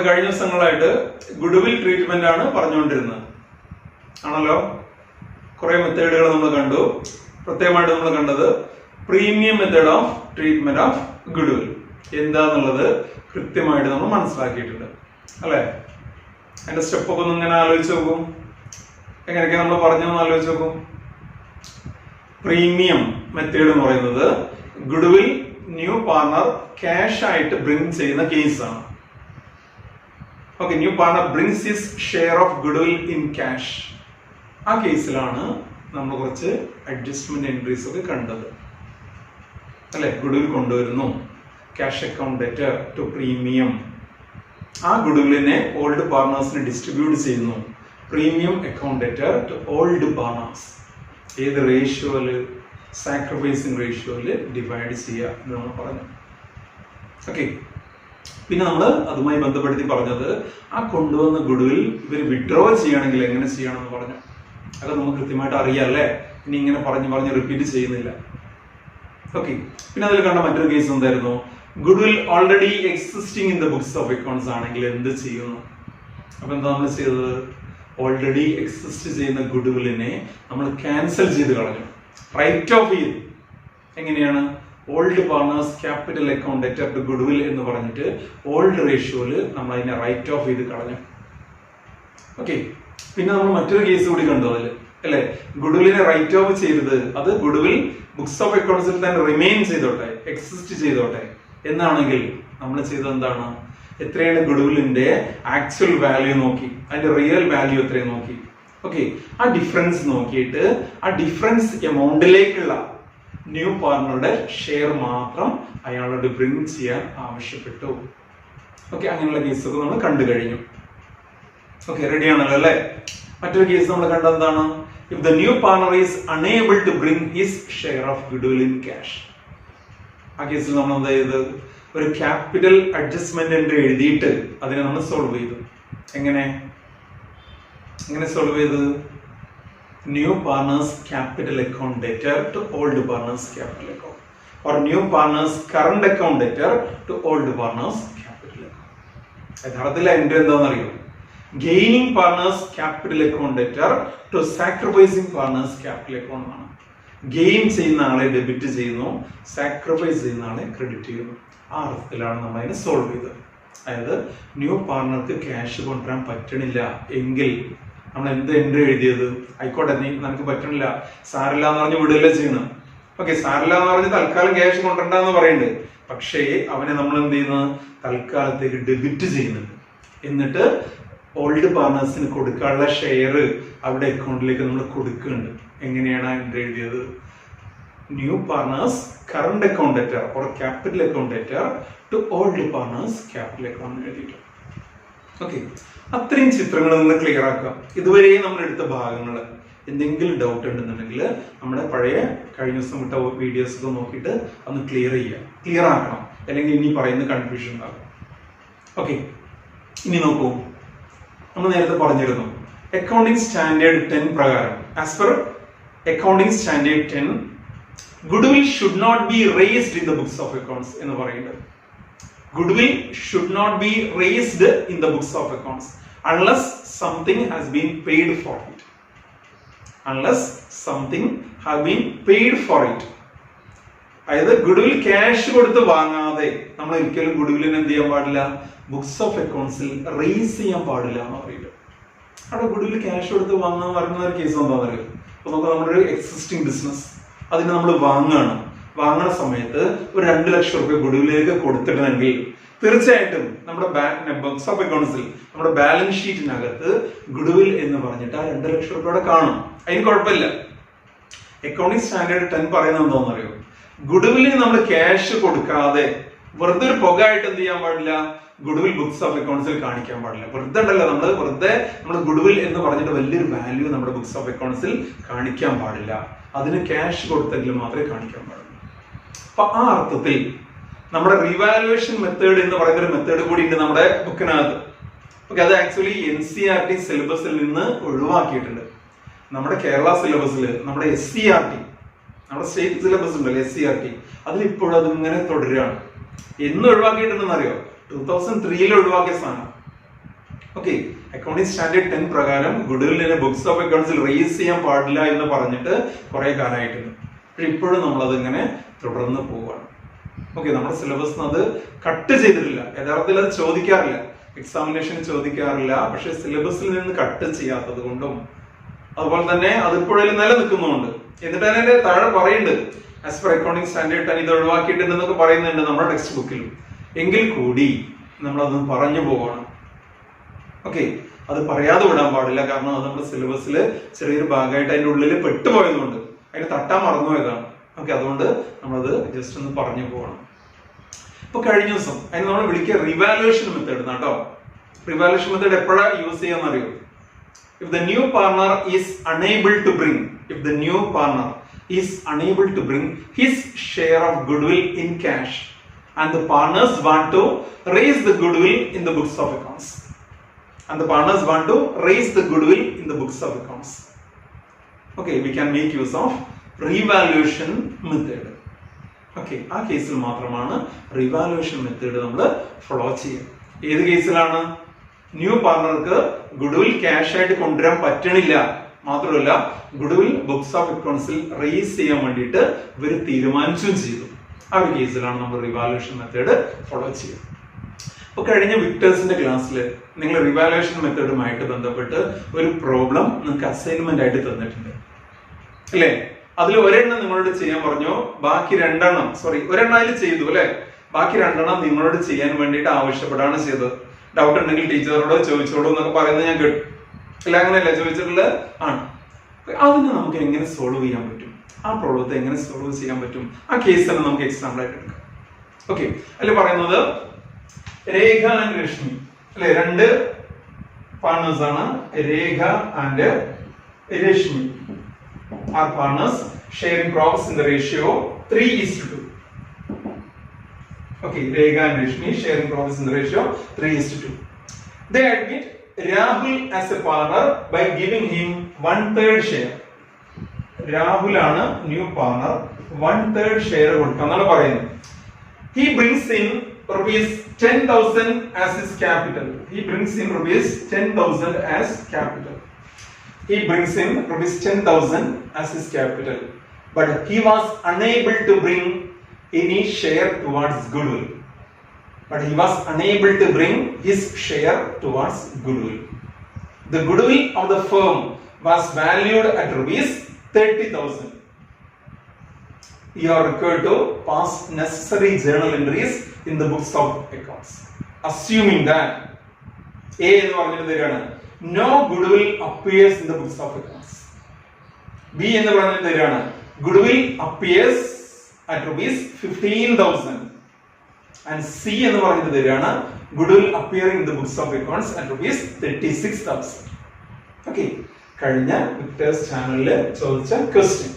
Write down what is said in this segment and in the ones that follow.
കഴിഞ്ഞ ദിവസങ്ങളായിട്ട് goodwill treatment ആണ് പറഞ്ഞുകൊണ്ടിരുന്നത് ആണല്ലോ. കുറെ മെത്തേഡുകൾ നമ്മൾ കണ്ടു. പ്രത്യേകമായിട്ട് നമ്മൾ കണ്ടത് premium method of treatment of goodwill എന്താന്നുള്ളത് കൃത്യമായിട്ട് നമ്മൾ മനസ്സിലാക്കിയിട്ടുണ്ട് അല്ലെ. അതിന്റെ സ്റ്റെപ്പൊക്കെ ഒന്ന് ഇങ്ങനെ ആലോചിച്ച് നോക്കും. എങ്ങനെയൊക്കെ നമ്മൾ പറഞ്ഞതെന്ന് ആലോചിച്ച് നോക്കും. പ്രീമിയം മെത്തേഡ് എന്ന് പറയുന്നത് ഗുഡ്വിൽ ന്യൂ പാർട്ണർ ക്യാഷ് ആയിട്ട് ബ്രിങ് ചെയ്യുന്ന കേസാണ്. Okay, new partner brings his share of goodwill in cash. ആ കേസിലാണ് നമ്മൾ കുറച്ച് അഡ്ജസ്റ്റ്മെന്റ് എൻട്രീസ് ഒക്കെ കണ്ടത് അല്ലെ. ഗുഡ്വിൽ കൊണ്ടുവരുന്നു, cash account debtor to premium. ആ ഗുഡ്വിലിനെ ഓൾഡ് പാർട്ണേഴ്സിന് ഡിസ്ട്രിബ്യൂട്ട് ചെയ്യുന്നു. Premium account debtor to old partners. ഏത് റേഷ്യോയില്? സാക്രിഫൈസിങ് റേഷ്യോയില് ഡിവൈഡ് ചെയ്യുക എന്ന് നമ്മൾ പറഞ്ഞു. ഓക്കെ, പിന്നെ നമ്മൾ അതുമായി ബന്ധപ്പെടുത്തി പറഞ്ഞത് ആ കൊണ്ടുവന്ന ഗുഡ്വിൽ ഇവർ വിഡ്രോ ചെയ്യണമെങ്കിൽ എങ്ങനെ ചെയ്യണമെന്ന് പറഞ്ഞു. അത് നമുക്ക് കൃത്യമായിട്ട് അറിയാം അല്ലേ. ഇനി ഇങ്ങനെ പറഞ്ഞ് റിപ്പീറ്റ് ചെയ്യുന്നില്ല. ഓക്കെ, പിന്നെ അതിൽ കണ്ട മറ്റൊരു കേസ് എന്തായിരുന്നു? Goodwill already existing in the books of accounts ആണെങ്കിൽ എന്ത് ചെയ്യുന്നു? അപ്പൊ എന്താ നമ്മൾ ചെയ്തത്? ഓൾറെഡി എക്സിസ്റ്റ് ചെയ്യുന്ന ഗുഡ്വിലിനെ നമ്മൾ ക്യാൻസൽ ചെയ്ത് കളഞ്ഞു, റൈറ്റ് ഓഫ് ചെയ്തു. എങ്ങനെയാണ്? Old partners capital account debtor to goodwill എന്ന് പറഞ്ഞിട്ട് ഓൾഡ് റേഷ്യോയില് നമ്മൾ അതിനെ റൈറ്റ് ഓഫ് ചെയ്ത് കളഞ്ഞു. ഓക്കെ, പിന്നെ നമ്മൾ മറ്റൊരു കേസ് കൂടി കണ്ടു അതിൽ അല്ലെ. ഗുഡ്വിലിനെ റൈറ്റ് ഓഫ് ചെയ്തത് അത് ഗുഡ്വിൽ ബുക്സ് ഓഫ് അക്കൗണ്ട്സിൽ തന്നെ റിമെയിൻ ചെയ്തോട്ടെ, എക്സിസ്റ്റ് ചെയ്തോട്ടെ എന്നാണെങ്കിൽ നമ്മൾ ചെയ്തത് എന്താണ്? എത്രയാണ് ഗുഡ്വിലിന്റെ ആക്ച്വൽ വാല്യൂ നോക്കി, അതിന്റെ റിയൽ വാല്യൂ എത്രയും നോക്കി. ഓക്കെ, ആ ഡിഫറൻസ് നോക്കിയിട്ട് ആ ഡിഫറൻസ് എമൗണ്ടിലേക്കുള്ള ന്യൂ പാർട്ണറുടെ ഷെയർ മാത്രം അയാളോട് ബ്രിങ് ചെയ്യാൻ ആവശ്യപ്പെട്ടു. ഓക്കെ, അങ്ങനെയുള്ള കേസൊക്കെ നമ്മൾ കണ്ടു കഴിഞ്ഞു. ഓക്കെ, റെഡി ആണല്ലോ അല്ലെ. മറ്റൊരു കേസ് നമ്മൾ കണ്ടത് എന്താണ്? If the new partner is unable to bring his share of goodwill in cash. ആ കേസിൽ നമ്മൾ എന്താ ചെയ്തത്? ഒരു ക്യാപിറ്റൽ അഡ്ജസ്റ്റ്മെന്റ് എൻട്രി എഴുതിയിട്ട് അതിനെ നമ്മൾ സോൾവ് ചെയ്തു. എങ്ങനെ സോൾവ് ചെയ്തത്? New partners capital account debtor to old partners capital account, or new partners current account debtor to old partners capital account. യഥാർത്ഥത്തിൽ എൻട്രി എന്താണെന്നറിയോ? Gaining partners capital account debtor to sacrificing partners capital account ആണ്. Gain ചെയ്യുന്ന ആളെ debit ചെയ്യുന്നു, sacrifice ചെയ്യുന്ന ആളെ credit ചെയ്യുന്നു. ആ അർത്ഥത്തിലാണ് നമ്മൾ അതിനെ സോൾവ് ചെയ്തത്. അതായത് ന്യൂ പാർട്ണർക്ക് ക്യാഷ് കൊണ്ടുവരാൻ പറ്റണില്ല എങ്കിൽ നമ്മൾ എന്ത് എൻട്രി എഴുതിയത്? ആയിക്കോട്ടെ, നമുക്ക് പറ്റണില്ല, സാരില്ല എന്ന് പറഞ്ഞ് വിടുകയല്ലേ ചെയ്യണം. ഓക്കെ, സാരില്ല എന്ന് പറഞ്ഞ് തൽക്കാലം ക്യാഷ് കൊണ്ടുവരണ്ടെന്ന് പറയുന്നുണ്ട്. പക്ഷേ അവനെ നമ്മൾ എന്ത് ചെയ്യുന്നത്? തൽക്കാലത്തേക്ക് ഡെബിറ്റ് ചെയ്യുന്നുണ്ട്. എന്നിട്ട് ഓൾഡ് പാർട്ണേഴ്സിന് കൊടുക്കാനുള്ള ഷെയർ അവരുടെ അക്കൗണ്ടിലേക്ക് നമ്മൾ കൊടുക്കുന്നുണ്ട്. എങ്ങനെയാണ് എൻട്രി എഴുതിയത്? New partners current account debtor or capital account debtor to old partners capital account എഴുതിയിട്ട്. ഓക്കെ, അത്രയും ചിത്രങ്ങൾ നിങ്ങൾ ക്ലിയർ ആക്കുക. ഇതുവരെയും നമ്മൾ എടുത്ത ഭാഗങ്ങൾ എന്തെങ്കിലും ഡൗട്ട് ഉണ്ടെന്നുണ്ടെങ്കിൽ നമ്മുടെ പഴയ കഴിഞ്ഞ ദിവസം വിട്ട വീഡിയോസ് ഒക്കെ നോക്കിയിട്ട് ഒന്ന് ക്ലിയർ ആക്കണം. അല്ലെങ്കിൽ ഇനി പറയുന്ന കൺഫ്യൂഷൻ ഉണ്ടാകും. ഓക്കെ, ഇനി നോക്കൂ. നമ്മൾ നേരത്തെ പറഞ്ഞിരുന്നു അക്കൗണ്ടിംഗ് സ്റ്റാൻഡേർഡ് 10 പ്രകാരം, as per accounting standard 10, goodwill should not be raised in the books of accounts എന്ന് പറയുന്നത്. Goodwill should not be raised in the books of accounts unless something has been paid for it. Unless something has been paid for it. അതായത് goodwill cash കൊടുത്ത് വാങ്ങാതെ നമ്മൾ ഒരിക്കലും ഗുഡ്വില്ലിനെ എന്ത് ചെയ്യാൻ പാടില്ല? ബുക്സ് ഓഫ് അക്കൗണ്ട്സിൽ റേസ് ചെയ്യാൻ പാടില്ല എന്ന് പറയുന്നത്. അവിടെ ഗുഡ്വിൽ ക്യാഷ് കൊടുത്ത് വാങ്ങാൻ പറയുന്ന ഒരു കേസ് എന്താണെന്ന് അറിയാം. അപ്പൊ നമുക്ക് നമ്മുടെ ഒരു എക്സിസ്റ്റിംഗ് ബിസിനസ് അതിനെ നമ്മൾ വാങ്ങുന്ന സമയത്ത് ഒരു 2 ലക്ഷം രൂപ ഗുഡ്വില്ലിലേക്ക് കൊടുത്തിട്ടുണ്ടെങ്കിൽ തീർച്ചയായിട്ടും നമ്മുടെ ബുക്സ് ഓഫ് അക്കൗണ്ട്സിൽ നമ്മുടെ ബാലൻസ് ഷീറ്റിനകത്ത് ഗുഡ്വിൽ എന്ന് പറഞ്ഞിട്ട് ആ 2 ലക്ഷം രൂപയുടെ കാണും. അതിന് കുഴപ്പമില്ല. അക്കൗണ്ടിംഗ് സ്റ്റാൻഡേർഡ് 10 പറയുന്നത് എന്താണെന്ന് അറിയോ? ഗുഡ്വില്ലിന് നമ്മൾ ക്യാഷ് കൊടുക്കാതെ വെറുതെ ഒരു പുകയായിട്ട് എന്ത് ചെയ്യാൻ പാടില്ല? ഗുഡ്വിൽ ബുക്സ് ഓഫ് അക്കൗണ്ട്സിൽ കാണിക്കാൻ പാടില്ല. വെറുതെ ഉണ്ടല്ലോ, നമ്മൾ ഗുഡ്വിൽ എന്ന് പറഞ്ഞിട്ട് വലിയൊരു വാല്യൂ നമ്മുടെ ബുക്സ് ഓഫ് അക്കൗണ്ട്സിൽ കാണിക്കാൻ പാടില്ല. അതിന് ക്യാഷ് കൊടുത്തെങ്കിൽ മാത്രമേ കാണിക്കാൻ പാടുള്ളൂ. അപ്പൊ ആ അർത്ഥത്തിൽ നമ്മുടെ റിവാലുവേഷൻ മെത്തേഡ് എന്ന് പറയുന്ന ഒരു മെത്തേഡ് കൂടി ഉണ്ട് നമ്മുടെ ബുക്കിനകത്ത്. ഓക്കെ, അത് ആക്ച്വലി NCERT സിലബസിൽ നിന്ന് ഒഴിവാക്കിയിട്ടുണ്ട്. നമ്മുടെ കേരള സിലബസിൽ നമ്മുടെ SCERT, നമ്മുടെ സ്റ്റേറ്റ് സിലബസ് ഉണ്ടല്ലോ SCERT, അതിലിപ്പോഴും അതിങ്ങനെ തുടരുകയാണ്. എന്ന് ഒഴിവാക്കിയിട്ടുണ്ടെന്ന് അറിയോ? 2003 ഒഴിവാക്കിയ സാധനം ഓക്കെ, അക്കൗണ്ടിംഗ് സ്റ്റാൻഡേർഡ് 10 പ്രകാരം ഗുഡ്വില്ലിനെ ബുക്സ് ഓഫ് അക്കൗണ്ട്സിൽ റേസ് ചെയ്യാൻ പാടില്ല എന്ന് പറഞ്ഞിട്ട് കുറെ കാലമായിട്ടുണ്ട്. പക്ഷെ ഇപ്പോഴും നമ്മളത് ഇങ്ങനെ തുടർന്ന് പോവുകയാണ്. ഓക്കെ, നമ്മുടെ സിലബസ് അത് കട്ട് ചെയ്തിട്ടില്ല. യഥാർത്ഥത്തിൽ അത് ചോദിക്കാറില്ല, എക്സാമിനേഷൻ ചോദിക്കാറില്ല. പക്ഷെ സിലബസിൽ നിന്ന് കട്ട് ചെയ്യാത്തത് കൊണ്ടും അതുപോലെ തന്നെ അതിപ്പോഴും നിലനിൽക്കുന്നുണ്ട്. എന്നിട്ട് തന്നെ താഴെ പറയുന്നുണ്ട് ആസ് പെർ അക്കൗണ്ടിംഗ് സ്റ്റാൻഡേർഡ് 10 ഇത് ഒഴിവാക്കിയിട്ടുണ്ടെന്നൊക്കെ പറയുന്നുണ്ട് നമ്മുടെ ടെക്സ്റ്റ് ബുക്കിലും. എങ്കിൽ കൂടി നമ്മളത് പറഞ്ഞു പോവാണ്. ഓക്കെ, അത് പറയാതെ വിടാൻ പാടില്ല. കാരണം അത് നമ്മുടെ സിലബസിൽ ചെറിയൊരു ഭാഗമായിട്ട് അതിന്റെ ഉള്ളിൽ പെട്ടുപോയതുകൊണ്ട് അതിന് തട്ടാൻ മറന്നുപോയതാണ്. ഓക്കെ, അതുകൊണ്ട് നമ്മളത് ജസ്റ്റ് ഒന്ന് പറഞ്ഞു പോകണം. ഇപ്പൊ കഴിഞ്ഞ ദിവസം അതിന് നമ്മൾ വിളിക്കുക റിവാലുവേഷൻ മെത്തേഡ് എന്നാട്ടോ. റിവാലുവേഷൻ മെത്തേഡ് എപ്പോഴാ use ചെയ്യാന്നറിയോ? If the new partner is unable to bring his share of goodwill in cash and the partners want to raise the goodwill in the books of accounts. Okay, we can make use of revaluation method. Okay, ആ കേസിൽ മാത്രമാണ് revaluation method നമ്മൾ follow ചെയ്യുക. ഏത് കേസിലാണ്? New പാർട്ണർക്ക് goodwill cash ആയിട്ട് കൊണ്ടുവരാൻ പറ്റണില്ല, മാത്രമല്ല ഗുഡ്വിൽ ബുക്സ് ഓഫ് അക്കൗണ്ട്സിൽ റേസ് ചെയ്യാൻ വേണ്ടിയിട്ട് ഇവർ തീരുമാനിച്ചും ചെയ്തു. ആ ഒരു കേസിലാണ് നമ്മൾ റിവാലുവേഷൻ മെത്തേഡ് ഫോളോ ചെയ്യുക. അപ്പൊ കഴിഞ്ഞ വിക്ടേഴ്സിന്റെ ക്ലാസ്സിൽ നിങ്ങൾ റിവാലുവേഷൻ മെത്തേഡുമായിട്ട് ബന്ധപ്പെട്ട് ഒരു പ്രോബ്ലം നിങ്ങൾക്ക് അസൈൻമെന്റ് ആയിട്ട് തന്നിട്ടുണ്ട് അല്ലേ? അതിൽ ഒരെണ്ണം നിങ്ങളോട് ചെയ്യാൻ പറഞ്ഞു, ബാക്കി ഒരെണ്ണം അതിൽ ചെയ്തു അല്ലെ? ബാക്കി 2 എണ്ണം നിങ്ങളോട് ചെയ്യാൻ വേണ്ടിയിട്ട് ആവശ്യപ്പെടാണ് ചെയ്തത്. ഡൗട്ട് ഉണ്ടെങ്കിൽ ടീച്ചറോട് ചോദിച്ചോളൂ എന്നൊക്കെ പറയുന്നത് ഞാൻ കേട്ടു. അല്ല, അങ്ങനെയല്ല ചോദിച്ചിട്ടുള്ളത് ആണ്. അതിനെ നമുക്ക് എങ്ങനെ സോൾവ് ചെയ്യാൻ പറ്റും? ആ പ്രോബ്ലത്തെ എങ്ങനെ സോൾവ് ചെയ്യാൻ പറ്റും? ആ കേസ് തന്നെ നമുക്ക് എക്സാമ്പിൾ ആയിട്ട് എടുക്കാം. ഓക്കെ, അതിൽ പറയുന്നത് രേഖ ആൻഡ് രശ്മി അല്ലെ, 2 പാർട്ണേഴ്സ് ആണ്. Rekha and Rashmi are partners sharing profits in the ratio 3:2. Okay, Rekha and Rashmi sharing profits in the ratio 3:2. They admit Rahul as a partner by giving him 1/3 share. Rahul ആണ് new partner, 1/3 share കൊടുക്കാന്നാണ് പറയുന്നത്. He brings in rupees 10,000 as his capital. He brings in rupees 10,000 as his capital, but he was unable to bring any share towards goodwill. His share towards goodwill. The goodwill of the firm was valued at rupees 30,000. You are required to pass necessary journal entries in the books of accounts. Assuming that A എന്ന് പറഞ്ഞിട്ട് തരാണ്, no goodwill appears in the books of accounts. B എന്ന് പറഞ്ഞിട്ട് തരാണ്, goodwill appears at rupees 15,000. And C എന്ന് പറഞ്ഞിട്ട് തരാണ്, goodwill appearing in the books of accounts at rupees 36,000. Okay, കഴിഞ്ഞ വിക്ടേഴ്സ് ചാനലിൽ ചോദിച്ച ക്വസ്റ്റ്യൻ,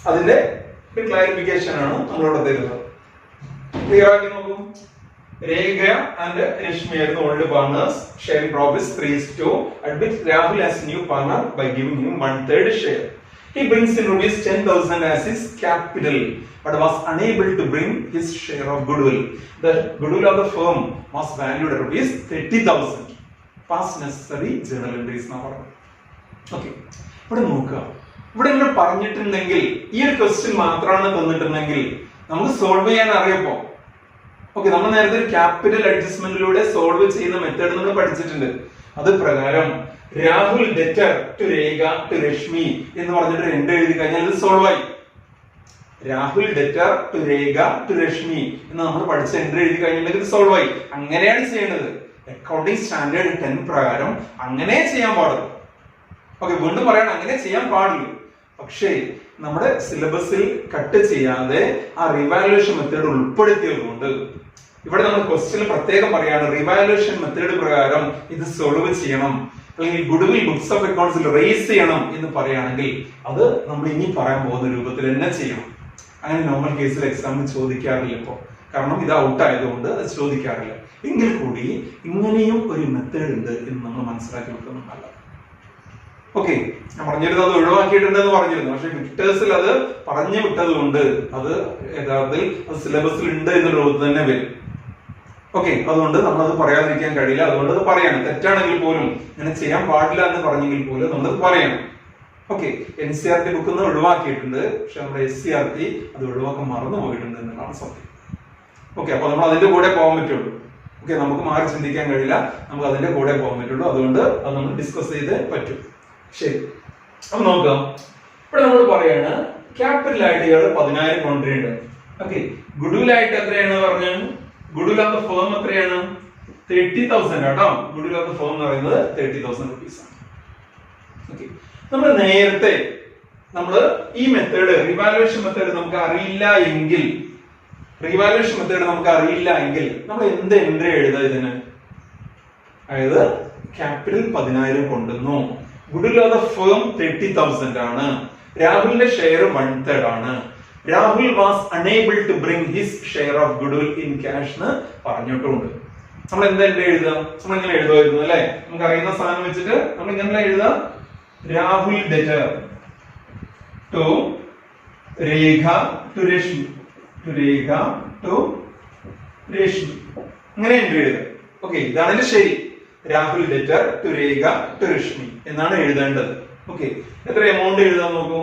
അതിന്റെ ക്ലാരിഫിക്കേഷൻ ആണ് നമ്മളിവിടെ തരുന്നത്. ക്ലിയർ ആക്കി നോക്കൂ. രേഖ ആൻഡ് രശ്മി ആയിരുന്നു old partners, sharing profits 3:2. Admit Rahul as new partner by giving him 1/3 share. He brings in rupees 10,000 as his capital, but was unable to bring his share of goodwill. The goodwill of the firm was valued at rupees 30,000. Pass necessary journal entries now. Okay, ഇവിടെ നോക്കുക. ഇവിടെ ഇങ്ങനെ പറഞ്ഞിട്ടുണ്ടെങ്കിൽ, ഈ ഒരു question മാത്രമാണ് തന്നിട്ടുണ്ടെങ്കിൽ നമുക്ക് സോൾവ് ചെയ്യാൻ അറിയപ്പോ. ഓക്കെ, നമ്മൾ നേരത്തെ ഒരു ക്യാപിറ്റൽ അഡ്ജസ്റ്റ്മെന്റിലൂടെ സോൾവ് ചെയ്യുന്ന മെത്തേഡ് നമ്മൾ പഠിച്ചിട്ടുണ്ട്. അത് പ്രകാരം Rahul debtor to Rekha to Rashmi എന്ന് പറഞ്ഞിട്ട് 2 എഴുതി കഴിഞ്ഞാൽ ഇത് സോൾവ് ആയി. Rahul debtor to Rekha to Rashmi എന്ന് നമ്മൾ പഠിച്ച 2 എഴുതി കഴിഞ്ഞിട്ടുണ്ടെങ്കിൽ ഇത് സോൾവ് ആയി. അങ്ങനെയാണ് ചെയ്യേണ്ടത്. അക്കൗണ്ടിംഗ് സ്റ്റാൻഡേർഡ് 10 പ്രകാരം അങ്ങനെ ചെയ്യാൻ പാടുള്ളൂ. ഓക്കെ, വീണ്ടും പറയണം, അങ്ങനെ ചെയ്യാൻ പാടില്ല. പക്ഷേ നമ്മുടെ സിലബസിൽ കട്ട് ചെയ്യാതെ ആ റിവാലുവേഷൻ മെത്തേഡ് ഉൾപ്പെടുത്തിയതുകൊണ്ട് ഇവിടെ നമ്മൾ ക്വസ്റ്റ്യൻ പ്രത്യേകം പറയാണ്, റിവാലുവേഷൻ മെത്തേഡ് പ്രകാരം ഇത് സോൾവ് ചെയ്യണം, അല്ലെങ്കിൽ ഗുഡ്വിൽ ബുക്സ് ഓഫ് അക്കൗണ്ട്സിൽ റേസ് ചെയ്യണം എന്ന് പറയുകയാണെങ്കിൽ അത് നമ്മൾ ഇനി പറയാൻ പോകുന്ന രൂപത്തിൽ തന്നെ ചെയ്യണം. അങ്ങനെ നോർമൽ കേസിൽ എക്സാമിന് ചോദിക്കാറില്ല ഇപ്പോൾ, കാരണം ഇത് ഔട്ട് ആയതുകൊണ്ട് അത് ചോദിക്കാറില്ല. എങ്കിൽ കൂടി ഇങ്ങനെയും ഒരു മെത്തേഡ് ഉണ്ട് എന്ന് നമ്മൾ മനസ്സിലാക്കി വെക്കുന്നുണ്ടല്ലോ. ഓക്കെ, ഞാൻ പറഞ്ഞിരുന്നത് അത് ഒഴിവാക്കിയിട്ടുണ്ടെന്ന് പറഞ്ഞിരുന്നു, പക്ഷെ വിക്ടേഴ്സിൽ അത് പറഞ്ഞു വിട്ടത് കൊണ്ട് അത് യഥാർത്ഥത്തിൽ അത് സിലബസിൽ ഉണ്ട് എന്നുള്ള രൂപത്തിൽ തന്നെ വരും. ഓക്കെ, അതുകൊണ്ട് നമ്മളത് പറയാതിരിക്കാൻ കഴിയില്ല. അതുകൊണ്ട് അത് പറയാണ്. തെറ്റാണെങ്കിൽ പോലും ഇങ്ങനെ ചെയ്യാൻ പാടില്ല എന്ന് പറഞ്ഞെങ്കിൽ പോലും നമ്മളത് പറയണം. ഓക്കെ, NCERT ബുക്കിൽ നിന്ന് ഒഴിവാക്കിയിട്ടുണ്ട്, പക്ഷെ നമ്മുടെ SCERT അത് ഒഴിവാക്കാൻ മറന്നു പോയിട്ടുണ്ട് എന്നുള്ളതാണ് സത്യം. ഓക്കെ, അപ്പൊ നമ്മൾ അതിന്റെ കൂടെ പോകാൻ പറ്റുള്ളൂ. ഓക്കെ, നമുക്ക് മാറി ചിന്തിക്കാൻ കഴിയില്ല, നമുക്ക് അതിന്റെ കൂടെ പോകാൻ പറ്റുള്ളൂ. അതുകൊണ്ട് അത് നമ്മൾ ഡിസ്കസ് ചെയ്ത് പറ്റും. ശരി, അപ്പൊ നോക്കാം. ഇവിടെ നമ്മൾ പറയാണ് ക്യാപിറ്റൽ ആയിട്ട് ഇയാൾ 10,000 കൊണ്ടുവരുന്നുണ്ട്. ഓക്കെ, ഗുഡ്വിൽ ആയിട്ട് എത്രയാണ് പറഞ്ഞു? ഗുഡ്വിൽ ഓഫ് ദ ഫേം എത്രയാണ്? 30,000 കേട്ടോ. ഗുഡ്വിൽ ഓഫ് ദ ഫേം എന്ന് പറയുന്നത് 30,000 rupees ആണ്. ഓക്കെ, നമ്മൾ നേരത്തെ ഈ മെത്തേഡ് റിവാലുവേഷൻ മെത്തേഡ് നമുക്ക് അറിയില്ല എങ്കിൽ നമ്മൾ എന്ത് എൻട്രി എഴുതാ ഇതിന്? അതായത് ക്യാപിറ്റൽ 10,000 കൊണ്ടുവന്നു, ഗുഡ്വിൽ ഓഫ് ദ ഫേം 30,000 ആണ്, രാഹുലിന്റെ ഷെയർ 1/3 ആണ്, Rahul was unable to bring his share of goodwill in cash എന്ന് പറഞ്ഞിട്ടുണ്ട്. നമ്മൾ എന്താ എഴുതാം? നമ്മൾ ഇങ്ങനെ എഴുതുമായിരുന്നു അല്ലെ? നമുക്ക് അറിയുന്ന സാധനം വെച്ചിട്ട് നമ്മൾ ഇങ്ങനെ എഴുതാം. Rahul debtor to Rekha to Rashmi, ഇങ്ങനെ എൻട്രി എഴുതാം. ഓക്കെ, ഇതാണ് ശരി. Rahul debtor to Rekha to Rashmi എന്നാണ് എഴുതേണ്ടത്. ഓക്കെ, എത്ര എമൗണ്ട് എഴുതാൻ നോക്കൂ?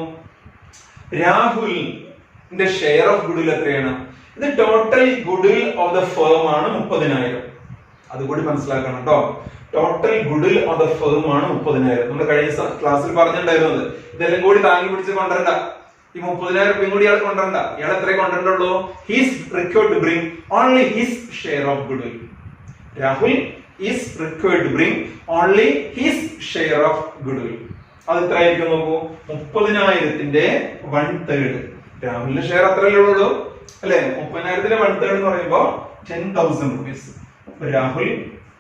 രാഹുലിന്റെ ഷെയർ ഓഫ് ഗുഡ്വിൽ എത്രയാണ്? ഇത് total goodwill of the firm ആണ് 30,000. അതുകൂടി മനസ്സിലാക്കണം കേട്ടോ. Total goodwill of the firm ആണ് 30,000. നമ്മൾ കഴിഞ്ഞ ക്ലാസ്സിൽ പറഞ്ഞിട്ടുണ്ടായിരുന്നത് ഇതെല്ലാം കൂടി താങ്ങി പിടിച്ച് കൊണ്ടുവരണ്ട. ഈ 30,000 രൂപയും കൂടി ഇയാൾ കൊണ്ടുവരണ്ട. ഇയാൾ എത്ര കൊണ്ടുവരണ്ടുള്ളൂ? His required to bring only his share of goodwill. Rahul is required to bring only his share of goodwill. അത് എത്ര ആയിരിക്കും നോക്കൂ? 30,000ന്റെ 1/3. രാഹുലിന്റെ ഷെയർ അത്രയല്ലേ ഉള്ളൂ അല്ലെ? 30,000ന്റെ 1/3 എന്ന് പറയുമ്പോ 10,000 rupees. Rahul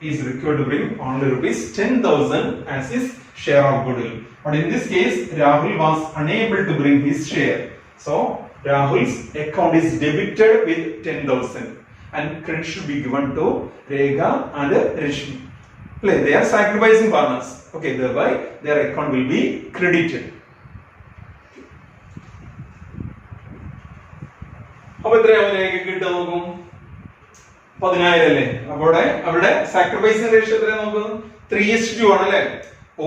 is required to bring only rupees 10,000 as his share of goodwill. But in this case, Rahul was unable to bring his share. So, Rahul's account is debited with 10,000 and credit should be given to Rekha and Rishmi. They are sacrificing partners. Okay, thereby their account will be credited. അപ്പോൾ എത്രയാവും രേഖ കിട്ടുക നോക്കും? 10,000 അല്ലേ? അവിടെ അവരുടെ sacrificing ratio എത്രയാണ് നോക്കുന്നത്? 3:2 ആണ് അല്ലെ?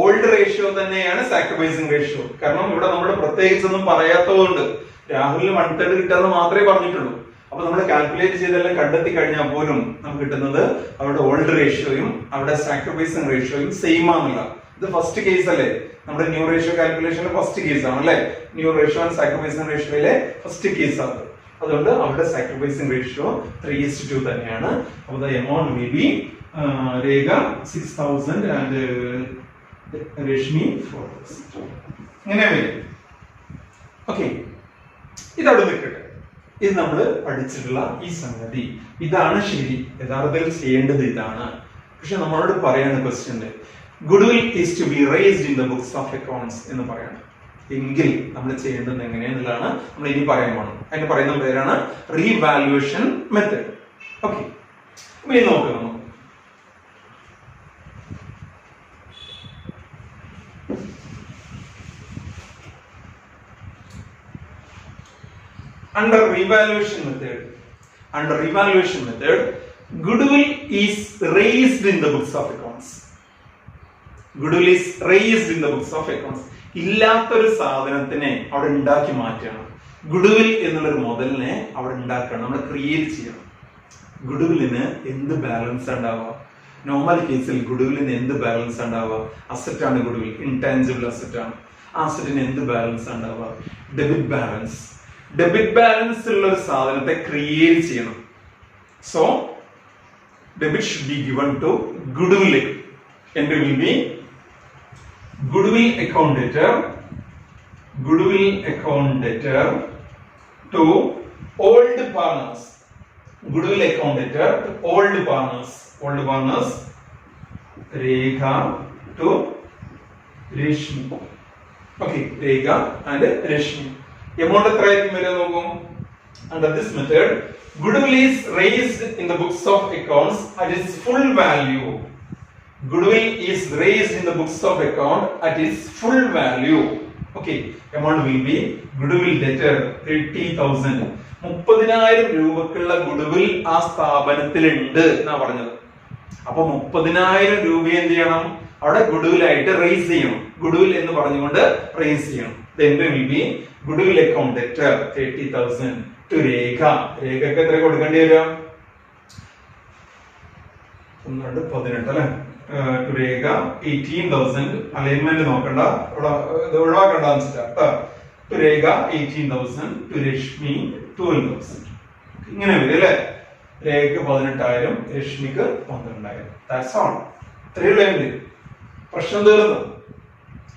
ഓൾഡ് റേഷ്യോ തന്നെയാണ് സാക്രിഫൈസിംഗ് റേഷ്യോ. കാരണം ഇവിടെ നമ്മൾ പ്രത്യേകിച്ചൊന്നും പറയാത്തതുകൊണ്ട് രാഹുലിന് 1/3 കിട്ടാന്ന് മാത്രമേ പറഞ്ഞിട്ടുള്ളൂ. അപ്പൊ നമ്മൾ കാൽക്കുലേറ്റ് ചെയ്തെല്ലാം കണ്ടെത്തി കഴിഞ്ഞാൽ പോലും നമുക്ക് കിട്ടുന്നത് അവരുടെ ഓൾഡ് റേഷ്യോയും അവരുടെ സാക്രിഫൈസിംഗ് റേഷ്യോയും സെയിം ആണെന്നില്ല. ഇത് ഫസ്റ്റ് കേസ് അല്ലേ? നമ്മുടെ ന്യൂ റേഷ്യോ കാൽക്കുലേഷനിലെ ഫസ്റ്റ് കേസ് ആണ് അല്ലെ? ന്യൂ റേഷ്യോ ആൻഡ് സാക്രിഫൈസിംഗ് റേഷ്യോയിലെ ഫസ്റ്റ് കേസ് ആണ്. അതുകൊണ്ട് അവരുടെ സാക്രിഫൈസിംഗ് റേഷ്യോ 3:2 തന്നെയാണ്. അപ്പോൾ the amount will be Rekha 6,000 and Rashmi 4,000. ഇങ്ങനെ വരും. ഓക്കെ, ഇതവിടെ നിൽക്കട്ടെ. ഇത് നമ്മൾ പഠിച്ചിട്ടുള്ള ഈ സംഗതി ഇതാണ് ശരി. യഥാർത്ഥത്തിൽ ചെയ്യേണ്ടത് ഇതാണ്. പക്ഷെ നമ്മളോട് പറയാണ് question, goodwill is to be raised in the books of accounts എന്ന് പറയണം. എങ്കിൽ നമ്മൾ ചെയ്യേണ്ടത് എങ്ങനെയാണെന്നുള്ളതാണ് നമ്മൾ ഇനി പറയാൻ പോകണം. അതിന് പറയുന്ന പേരാണ് റീവാലുവേഷൻ മെത്തേഡ്. ഓക്കെ, ഇനി നോക്കാം. Under revaluation method, goodwill is raised in the books of accounts. ഇല്ലാത്തൊരു സാധനത്തിനെ അവിടെ ഉണ്ടാക്കി മാറ്റണം. ഗുഡ്വിൽ എന്നുള്ളൊരു മുതലിനെ അവിടെ ഉണ്ടാക്കണം, നമ്മൾ ക്രിയേറ്റ് ചെയ്യണം. ഗുഡ്വില്ലിന് എന്ത് ബാലൻസ് ഉണ്ടാവുക? നോർമൽ കേസിൽ ഗുഡ്വില്ലിന് എന്ത് ബാലൻസ് ഉണ്ടാവുക? അസറ്റ് ആണ് ഗുഡ്വിൽ, ഇൻടാൻജിബിൾ അസറ്റ് ആണ്. ആ അസറ്റിന് എന്ത് ബാലൻസ് ഉണ്ടാവുക? Debit balance. ഡെബിറ്റ് ബാലൻസ് ഉള്ള ഒരു സാധനത്തെ ക്രിയേറ്റ് ചെയ്യണം. So debit should be given to goodwill. Entry will be goodwill account debtor to old partners. Goodwill account debtor to old partners. Rekha to Rishmi. Okay, Rekha and Rishmi. Amount എത്രയായിരിക്കും വരിക നോക്കും? Under this method, goodwill is raised in the books of accounts at its full value. Goodwill is raised in the books of account at its full value. Okay, amount will be goodwill debtor 30,000 30,000 രൂപക്കുള്ള goodwill ആ സ്ഥാപനത്തിലുണ്ട് എന്നാ പറഞ്ഞത്. അപ്പൊ 30,000 രൂപ എന്ത് ചെയ്യണം? അവിടെ goodwill ആയിട്ട് raise ചെയ്യണം. ഗുഡ്വിൽ എന്ന് പറഞ്ഞുകൊണ്ട് റേസ് ചെയ്യണം. ഗുഡ്വിൽ അക്കൗണ്ട് ഡെറ്റർ 30,000 ടു രേഖ. രേഖക്ക് എത്ര കൊടുക്കേണ്ടി വരിക? 18 അല്ലെ? ടു രേഖ 18,000. അലൈൻമെന്റ് നോക്കണ്ട, ഇത് ഒഴിവാക്കണ്ടെന്ന് വെച്ചിട്ടാ. ടു രേഖ 18,000. ടു രശ്മി 12,000. ഇങ്ങനെ വരും അല്ലെ? രേഖക്ക് 18,000, രശ്മിക്ക് 12,000. That's all. ഇത്രയുള്ള പ്രശ്നം തീർന്നു.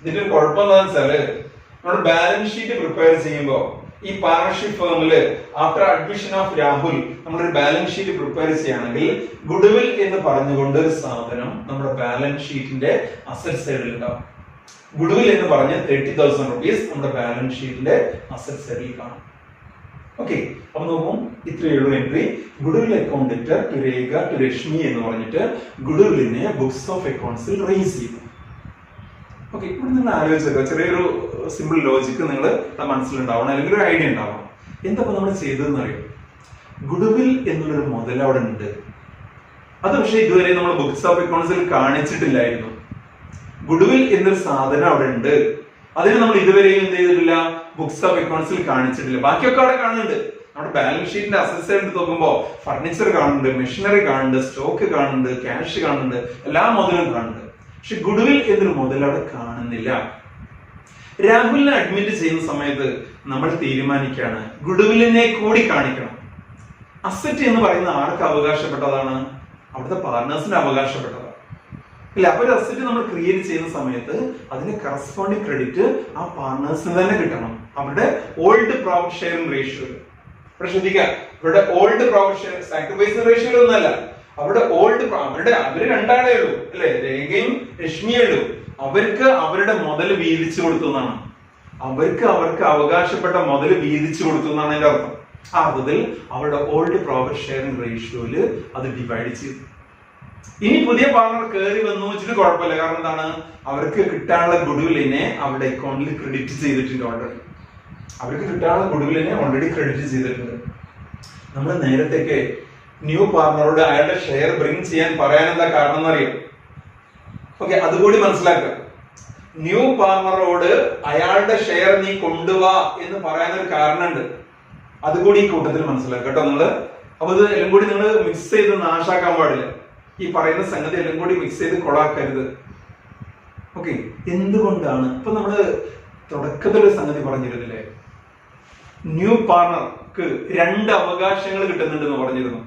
ഇതിന്റെ കുഴപ്പം എന്താണെന്ന് വെച്ചാല് നമ്മൾ ബാലൻസ് ഷീറ്റ് പ്രിപ്പയർ ചെയ്യുമ്പോ ഈ പാർട്ണർഷിപ്പ് ഫേമില് ആഫ്റ്റർ അഡ്മിഷൻ ഓഫ് രാഹുൽ നമ്മളൊരു ബാലൻസ് ഷീറ്റ് പ്രിപ്പയർ ചെയ്യുകയാണെങ്കിൽ ഗുഡ്വിൽ എന്ന് പറഞ്ഞുകൊണ്ട് ഒരു സാധനം നമ്മുടെ ബാലൻസ് ഷീറ്റിന്റെ അസറ്റ് സൈഡിൽ ഉണ്ടാവും. ഗുഡ്വിൽ എന്ന് പറഞ്ഞ് 30,000 rupees നമ്മുടെ ബാലൻസ് ഷീറ്റിന്റെ അസറ്റ് സൈഡിൽ കാണും. ഓക്കെ, അപ്പൊ നോക്കും ഇത്രയുള്ള entry. Goodwill account debtor to Rekha to Rashmi എന്ന് പറഞ്ഞിട്ട് ഗുഡ്വിലിനെ ബുക്സ് ഓഫ് അക്കൗണ്ട്സിൽ റേസ് ചെയ്തു. ഓക്കെ, ഇവിടെ നിങ്ങൾ ആലോചിച്ചോ, ചെറിയൊരു സിമ്പിൾ ലോജിക്ക് നിങ്ങൾ മനസ്സിലുണ്ടാവണം, അല്ലെങ്കിൽ ഒരു ഐഡിയ ഉണ്ടാവണം. എന്താ നമ്മൾ ചെയ്തതെന്ന് അറിയാം? ഗുഡ്വിൽ എന്നുള്ളൊരു മുതൽ അവിടെ ഉണ്ട്. അത് പക്ഷെ ഇതുവരെ നമ്മൾ ബുക്സ് ഓഫ് അക്കൗണ്ട്സിൽ കാണിച്ചിട്ടില്ലായിരുന്നു. ഗുഡ്വിൽ എന്നൊരു സാധനം അവിടെ ഉണ്ട്. അതിന് നമ്മൾ ഇതുവരെയും എന്ത് ചെയ്തിട്ടില്ല? ബുക്സ് ഓഫ് അക്കൗണ്ട്സിൽ കാണിച്ചിട്ടില്ല. ബാക്കിയൊക്കെ അവിടെ കാണുന്നുണ്ട്. നമ്മുടെ ബാലൻസ് ഷീറ്റിന്റെ അസറ്റ് സൈഡ് നോക്കുമ്പോ ഫർണിച്ചർ കാണുന്നുണ്ട്, മെഷീനറി കാണുന്നുണ്ട്, സ്റ്റോക്ക് കാണുന്നുണ്ട്, ക്യാഷ് കാണുന്നുണ്ട്, എല്ലാ മുതലും കാണുന്നുണ്ട്. പക്ഷെ ഗുഡ്വിൽ എന്നൊരു മുതൽ അവിടെ കാണുന്നില്ല. രാഹുലിനെ അഡ്മിറ്റ് ചെയ്യുന്ന സമയത്ത് നമ്മൾ തീരുമാനിക്കുകയാണ് ഗുഡ്വിലിനെ കൂടി കാണിക്കണം. അസറ്റ് എന്ന് പറയുന്ന ആർക്ക് അവകാശപ്പെട്ടതാണ്? അവിടുത്തെ പാർട്ട്നേഴ്സിന് അവകാശപ്പെട്ടതാണ്. ഇല്ല, അപ്പൊ ഒരു അസറ്റ് നമ്മൾ ക്രിയേറ്റ് ചെയ്യുന്ന സമയത്ത് അതിന് കറസ്പോണ്ടിങ് ക്രെഡിറ്റ് ആ പാർട്ട്നേഴ്സിന് തന്നെ കിട്ടണം. അവരുടെ ഓൾഡ് പ്രോഫിറ്റ് ഷെയറിംഗ് റേഷ്യോ. ഇവിടെ ശ്രദ്ധിക്കുക, ഇവിടെ old profit share sacrifice ratio ഒന്നല്ല. അവരുടെ അവര് രണ്ടാളേ ഉള്ളൂ അല്ലെ? രേഖയും രശ്മിയേ ഉള്ളൂ. അവർക്ക് അവരുടെ മുതൽ വീതിച്ചു കൊടുത്തു എന്നാണ്. അവർക്ക് അവകാശപ്പെട്ട മുതൽ വീതിച്ചു കൊടുത്തു എന്നാണ് അതിന്റെ അർത്ഥം. ആ അർത്ഥത്തിൽ അവരുടെ ഓൾഡ് പ്രോഫിറ്റ് ഷെയറിംഗ് റേഷ്യോയില് അത് ഡിവൈഡ് ചെയ്തു. ഇനി പുതിയ പാർട്ണർ കയറി വന്നു വെച്ചിട്ട് കുഴപ്പമില്ല. കാരണം എന്താണ്? അവർക്ക് കിട്ടാനുള്ള ഗുഡ്വിലിനെ അവരുടെ അക്കൗണ്ടിൽ ക്രെഡിറ്റ് ചെയ്തിട്ടുണ്ട് ഓൾറെഡി. അവർക്ക് കിട്ടാനുള്ള ഗുഡ്വിലിനെ ഓൾറെഡി ക്രെഡിറ്റ് ചെയ്തിട്ടുണ്ട്. നമ്മൾ നേരത്തേക്ക് ന്യൂ പാർട്ണറോട് അയാളുടെ ഷെയർ ബ്രിങ് ചെയ്യാൻ പറയാൻ എന്താ കാരണം എന്നറിയാം? ഓക്കെ, അതുകൂടി മനസ്സിലാക്കുക. ന്യൂ പാർട്ണറോട് അയാളുടെ ഷെയർ നീ കൊണ്ടുവാ എന്ന് പറയാനൊരു കാരണമുണ്ട്. അതുകൂടി ഈ കൂട്ടത്തിൽ മനസ്സിലാക്കുക കേട്ടോ നിങ്ങള്. അപ്പൊ ഇത് എല്ലാം കൂടി നിങ്ങൾ മിക്സ് ചെയ്ത് നാശാക്കാൻ പാടില്ല. ഈ പറയുന്ന സംഗതി എല്ലാം കൂടി മിക്സ് ചെയ്ത് കൊളാക്കരുത്. ഓക്കെ, എന്തുകൊണ്ടാണ്? ഇപ്പൊ നമ്മള് തുടക്കത്തിലൊരു സംഗതി പറഞ്ഞിരുന്നില്ലേ? ന്യൂ പാർട്ണർക്ക് 2 അവകാശങ്ങൾ കിട്ടുന്നുണ്ടെന്ന് പറഞ്ഞിരുന്നു.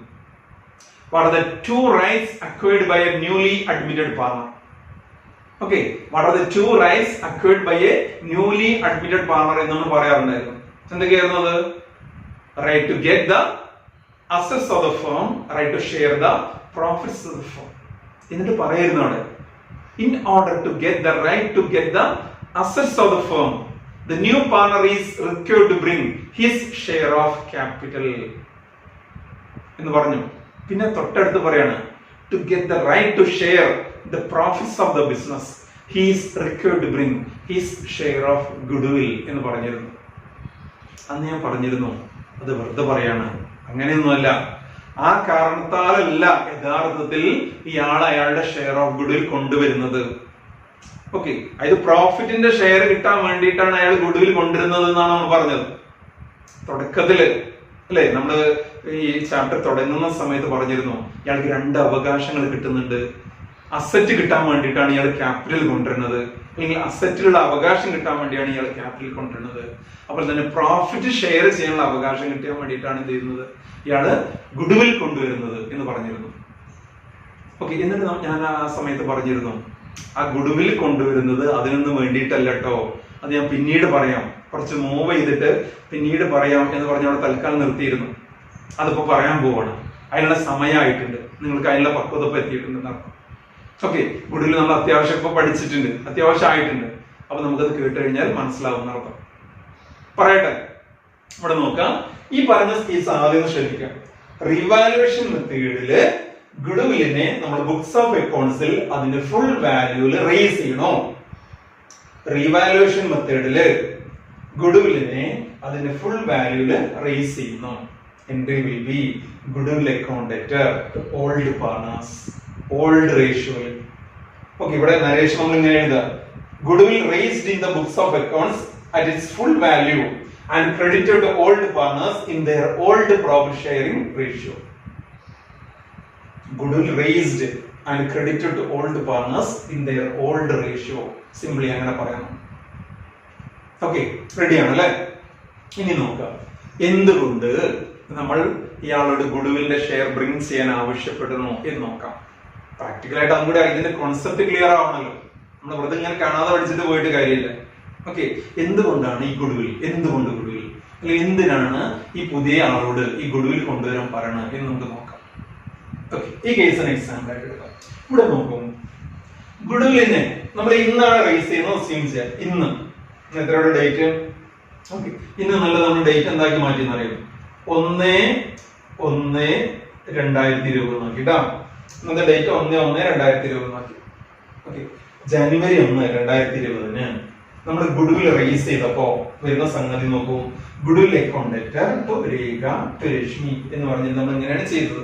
What are the 2 rights acquired by a newly admitted partner? Okay, what are the 2 rights acquired by a newly admitted partner എന്നാണ് പറയാറുണ്ടായിരുന്നു. എന്തൊക്കെയായിരുന്നു അത്? Right to get the assets of the firm, right to share the profits of the firm. എന്നിട്ട് പറയുന്നു അവിടെ, in order to get the right to get the assets of the firm, the new partner is required to bring his share of capital എന്ന് പറഞ്ഞു. പിന്നെ തൊട്ടടുത്ത് പറയാണ്, to get the right to share the profits of the business, he is required to bring his share of goodwill എന്ന് പറഞ്ഞിരുന്നു. അന്ന് ഞാൻ പറഞ്ഞിരുന്നു അത് വെറുതെ പറയാണ്, അങ്ങനെയൊന്നുമല്ല. ആ കാരണത്താലല്ല യഥാർത്ഥത്തിൽ ഇയാൾ അയാളുടെ ഷെയർ ഓഫ് ഗുഡ്വിൽ കൊണ്ടുവരുന്നത്. ഓക്കെ, അതായത് പ്രോഫിറ്റിന്റെ ഷെയർ കിട്ടാൻ വേണ്ടിയിട്ടാണ് അയാൾ ഗുഡ്വിൽ കൊണ്ടുവരുന്നത് എന്നാണ് നമ്മൾ പറഞ്ഞത് തുടക്കത്തില് അല്ലെ? നമ്മള് ഈ ചാപ്റ്റർ തുടങ്ങുന്ന സമയത്ത് പറഞ്ഞിരുന്നു ഇയാൾക്ക് 2 അവകാശങ്ങൾ കിട്ടുന്നുണ്ട്. അസറ്റ് കിട്ടാൻ വേണ്ടിയിട്ടാണ് ഇയാൾ ക്യാപിറ്റൽ കൊണ്ടുവരുന്നത്, അല്ലെങ്കിൽ അസറ്റിലുള്ള അവകാശം കിട്ടാൻ വേണ്ടിയാണ് ഇയാൾ ക്യാപിറ്റൽ കൊണ്ടുവരുന്നത്. അപ്പോൾ തന്നെ പ്രോഫിറ്റ് ഷെയർ ചെയ്യാനുള്ള അവകാശം കിട്ടാൻ വേണ്ടിയിട്ടാണ് എന്ത് ചെയ്യുന്നത്? ഇയാള് ഗുഡ്വിൽ കൊണ്ടുവരുന്നത് എന്ന് പറഞ്ഞിരുന്നു. ഓക്കെ, എന്നിട്ട് ഞാൻ ആ സമയത്ത് പറഞ്ഞിരുന്നു ആ ഗുഡ്വിൽ കൊണ്ടുവരുന്നത് അതിനൊന്നും വേണ്ടിയിട്ടല്ല കേട്ടോ, അത് ഞാൻ പിന്നീട് പറയാം, കുറച്ച് മൂവ് ചെയ്തിട്ട് പിന്നീട് പറയാം എന്ന് പറഞ്ഞ് അവിടെ തൽക്കാലം നിർത്തിയിരുന്നു. അതിപ്പോ പറയാൻ പോവാണ്. അതിനുള്ള സമയമായിട്ടുണ്ട്, നിങ്ങൾക്ക് അതിനുള്ള പക്വത എത്തിയിട്ടുണ്ട് അർത്ഥം. ഓക്കെ, ഗുഡ്വിൽ നമ്മൾ അത്യാവശ്യം ഇപ്പൊ പഠിച്ചിട്ടുണ്ട്, അത്യാവശ്യം ആയിട്ടുണ്ട്. അപ്പൊ നമുക്കത് കേട്ട് കഴിഞ്ഞാൽ മനസ്സിലാവുന്ന അർത്ഥം. പറയട്ടെ, ഇവിടെ നോക്കാം. ഈ പറഞ്ഞ സ്കീസ് ആദ്യം ശ്രദ്ധിക്കാം. റിവാലുവേഷൻ മെത്തേഡില് ഗുഡ്വിലിനെ നമ്മൾ ബുക്സ് ഓഫ് അക്കൗണ്ട്സിൽ അതിന്റെ ഫുൾ വാല്യൂല് റേസ് ചെയ്യണോ? റീവാലുവേഷൻ മെത്തേഡില് ഗുഡ്വിലിനെ അതിന്റെ ഫുൾ വാല്യൂല് റേസ് ചെയ്യുന്നു. entry will be goodwill account debtor to old partners. Old ratio. Okay, ഇവിടെ narration നമ്മൾ ഇങ്ങനെ എഴുതുക. Goodwill raised in the books of accounts at its full value and credited to old partners in their old profit sharing ratio. Goodwill raised and credited to old partners in their old ratio. Simply അങ്ങനെ പറയണം. Okay, ready ആണല്ലേ? ഇനി നോക്കാം എന്തുകൊണ്ട് നമ്മൾ ഇയാളോട് ഗുഡ്വില്ലിന്റെ share bring ചെയ്യാൻ ആവശ്യപ്പെടുന്നു എന്ന് നോക്കാം. പ്രാക്ടിക്കലായിട്ട് അതും കൂടെ ഇതിന്റെ കോൺസെപ്റ്റ് ക്ലിയർ ആവണല്ലോ. നമ്മൾ വെറുതെ ഇങ്ങനെ കാണാതെ പഠിച്ചിട്ട് പോയിട്ട് കാര്യമില്ല. ഓക്കെ, എന്തുകൊണ്ടാണ് ഈ ഗുഡ്വിൽ, എന്തുകൊണ്ട് ഗുഡ്വിൽ, അല്ലെങ്കിൽ എന്തിനാണ് ഈ പുതിയ ആളോട് ഈ ഗുഡ്വിൽ കൊണ്ടുവരാൻ പറയണത് എന്ന് നമുക്ക് നോക്കാം. ഓക്കെ, ഈ കേസിന് എക്സാമ്പിൾ ആയിട്ട് എടുക്കാം. ഇവിടെ നോക്കും, ഗുഡ്വില്ലിനെ നമ്മൾ ഇന്നാണ് റേസ് ചെയ്യുന്നത് അസ്യൂം ചെയ്യാം. ഇന്ന് എത്രയുടെ ഡേറ്റ്? ഓക്കെ, ഇന്ന് നല്ല നമ്മൾ ഡേറ്റ് എന്താക്കി മാറ്റിയെന്ന് അറിയാം. 1/1/2020 നോക്കിട്ടാ. ഇന്നത്തെ ഡേറ്റ് 1/1/2020 നോക്കി. ഓക്കെ, ജനുവരി 1, 2020 നമ്മൾ ഗുഡ്വിൽ റേസ് ചെയ്തപ്പോ വരുന്ന സംഗതി നോക്കൂ. Goodwill account debtor to Rekha to Rashmi എന്ന് പറഞ്ഞിട്ട് നമ്മൾ ഇങ്ങനെയാണ് ചെയ്തത്.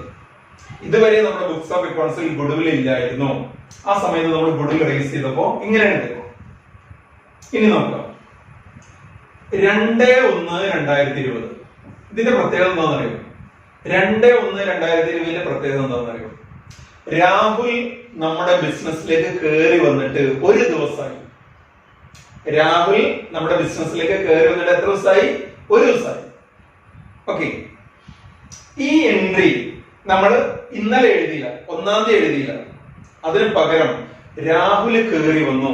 ഇതുവരെ നമ്മുടെ ബുക്സ് ഓഫ് അക്കൗണ്ട്സിൽ ഗുഡ്വിൽ ഇല്ലായിരുന്നു. ആ സമയത്ത് നമ്മൾ ഗുഡ്വിൽ റേസ് ചെയ്തപ്പോ ഇങ്ങനെയാണ്. ഇനി നോക്കാം 2/1/2020. ഇതിന്റെ പ്രത്യേകത എന്താണെന്ന് അറിയോ? 2/1/2020 പ്രത്യേകത എന്താണെന്ന് അറിയോ? രാഹുൽ നമ്മുടെ ബിസിനസ്സിലേക്ക് കയറി വന്നിട്ട് ഒരു ദിവസമായി. രാഹുൽ നമ്മുടെ ബിസിനസ്സിലേക്ക് കയറി വന്നിട്ട് എത്ര ദിവസമായി? ഒരു ദിവസമായി. ഓക്കെ, ഈ എൻട്രി നമ്മൾ ഇന്നലെ എഴുതിയില്ല, 1-ാം തീയതി എഴുതിയില്ല. അതിന് പകരം രാഹുൽ കയറി വന്നു.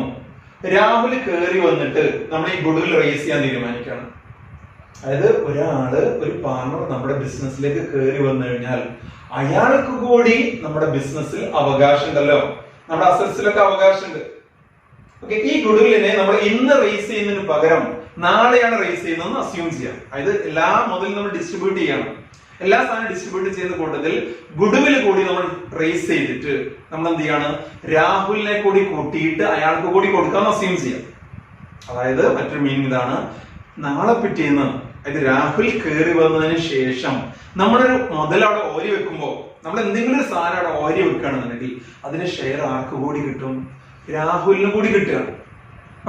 രാഹുൽ കയറി വന്നിട്ട് നമ്മൾ ഈ ഗുഡ്വിൽ റേസ് ചെയ്യാൻ തീരുമാനിക്കുകയാണ്. അതായത് ഒരാള്, ഒരു പാർട്ണർ നമ്മുടെ ബിസിനസ്സിലേക്ക് കയറി വന്നു കഴിഞ്ഞാൽ അയാൾക്ക് കൂടി നമ്മുടെ ബിസിനസ്സിൽ അവകാശം ഉണ്ടല്ലോ, നമ്മുടെ അസറ്റ്സിലൊക്കെ അവകാശമുണ്ട്. ഓക്കെ, ഈ ഗുഡ്വില്ലിനെ നമ്മൾ ഇന്ന് റേസ് ചെയ്യുന്നതിന് പകരം നാളെയാണ് റേസ് ചെയ്യുന്നതെന്ന് അസ്യൂം ചെയ്യാം. അതായത് എല്ലാ മുതൽ നമ്മൾ ഡിസ്ട്രിബ്യൂട്ട് ചെയ്യണം. എല്ലാ സാധനവും ഡിസ്ട്രിബ്യൂട്ട് ചെയ്യുന്ന കൂട്ടത്തിൽ ഗുഡ്വിൽ കൂടി നമ്മൾ റേസ് ചെയ്തിട്ട് നമ്മൾ എന്ത് ചെയ്യാണ്? രാഹുലിനെ കൂടി കൂട്ടിയിട്ട് അയാൾക്ക് കൂടി കൊടുക്കാന്ന് അസ്യൂം ചെയ്യാം. അതായത് മറ്റൊരു മീനിങ് ഇതാണ്, നാളെ പിറ്റേന്ന്, അതായത് രാഹുൽ കയറി വന്നതിന് ശേഷം നമ്മളൊരു മുതൽ അവിടെ ഓരി വെക്കുമ്പോൾ, നമ്മൾ എന്തെങ്കിലും ഒരു സാധനം അവിടെ ഓരി വെക്കുകയാണെന്നുണ്ടെങ്കിൽ അതിന്റെ ഷെയർ ആർക്ക് കൂടി കിട്ടും? രാഹുലിന് കൂടി കിട്ടുകയാണ്.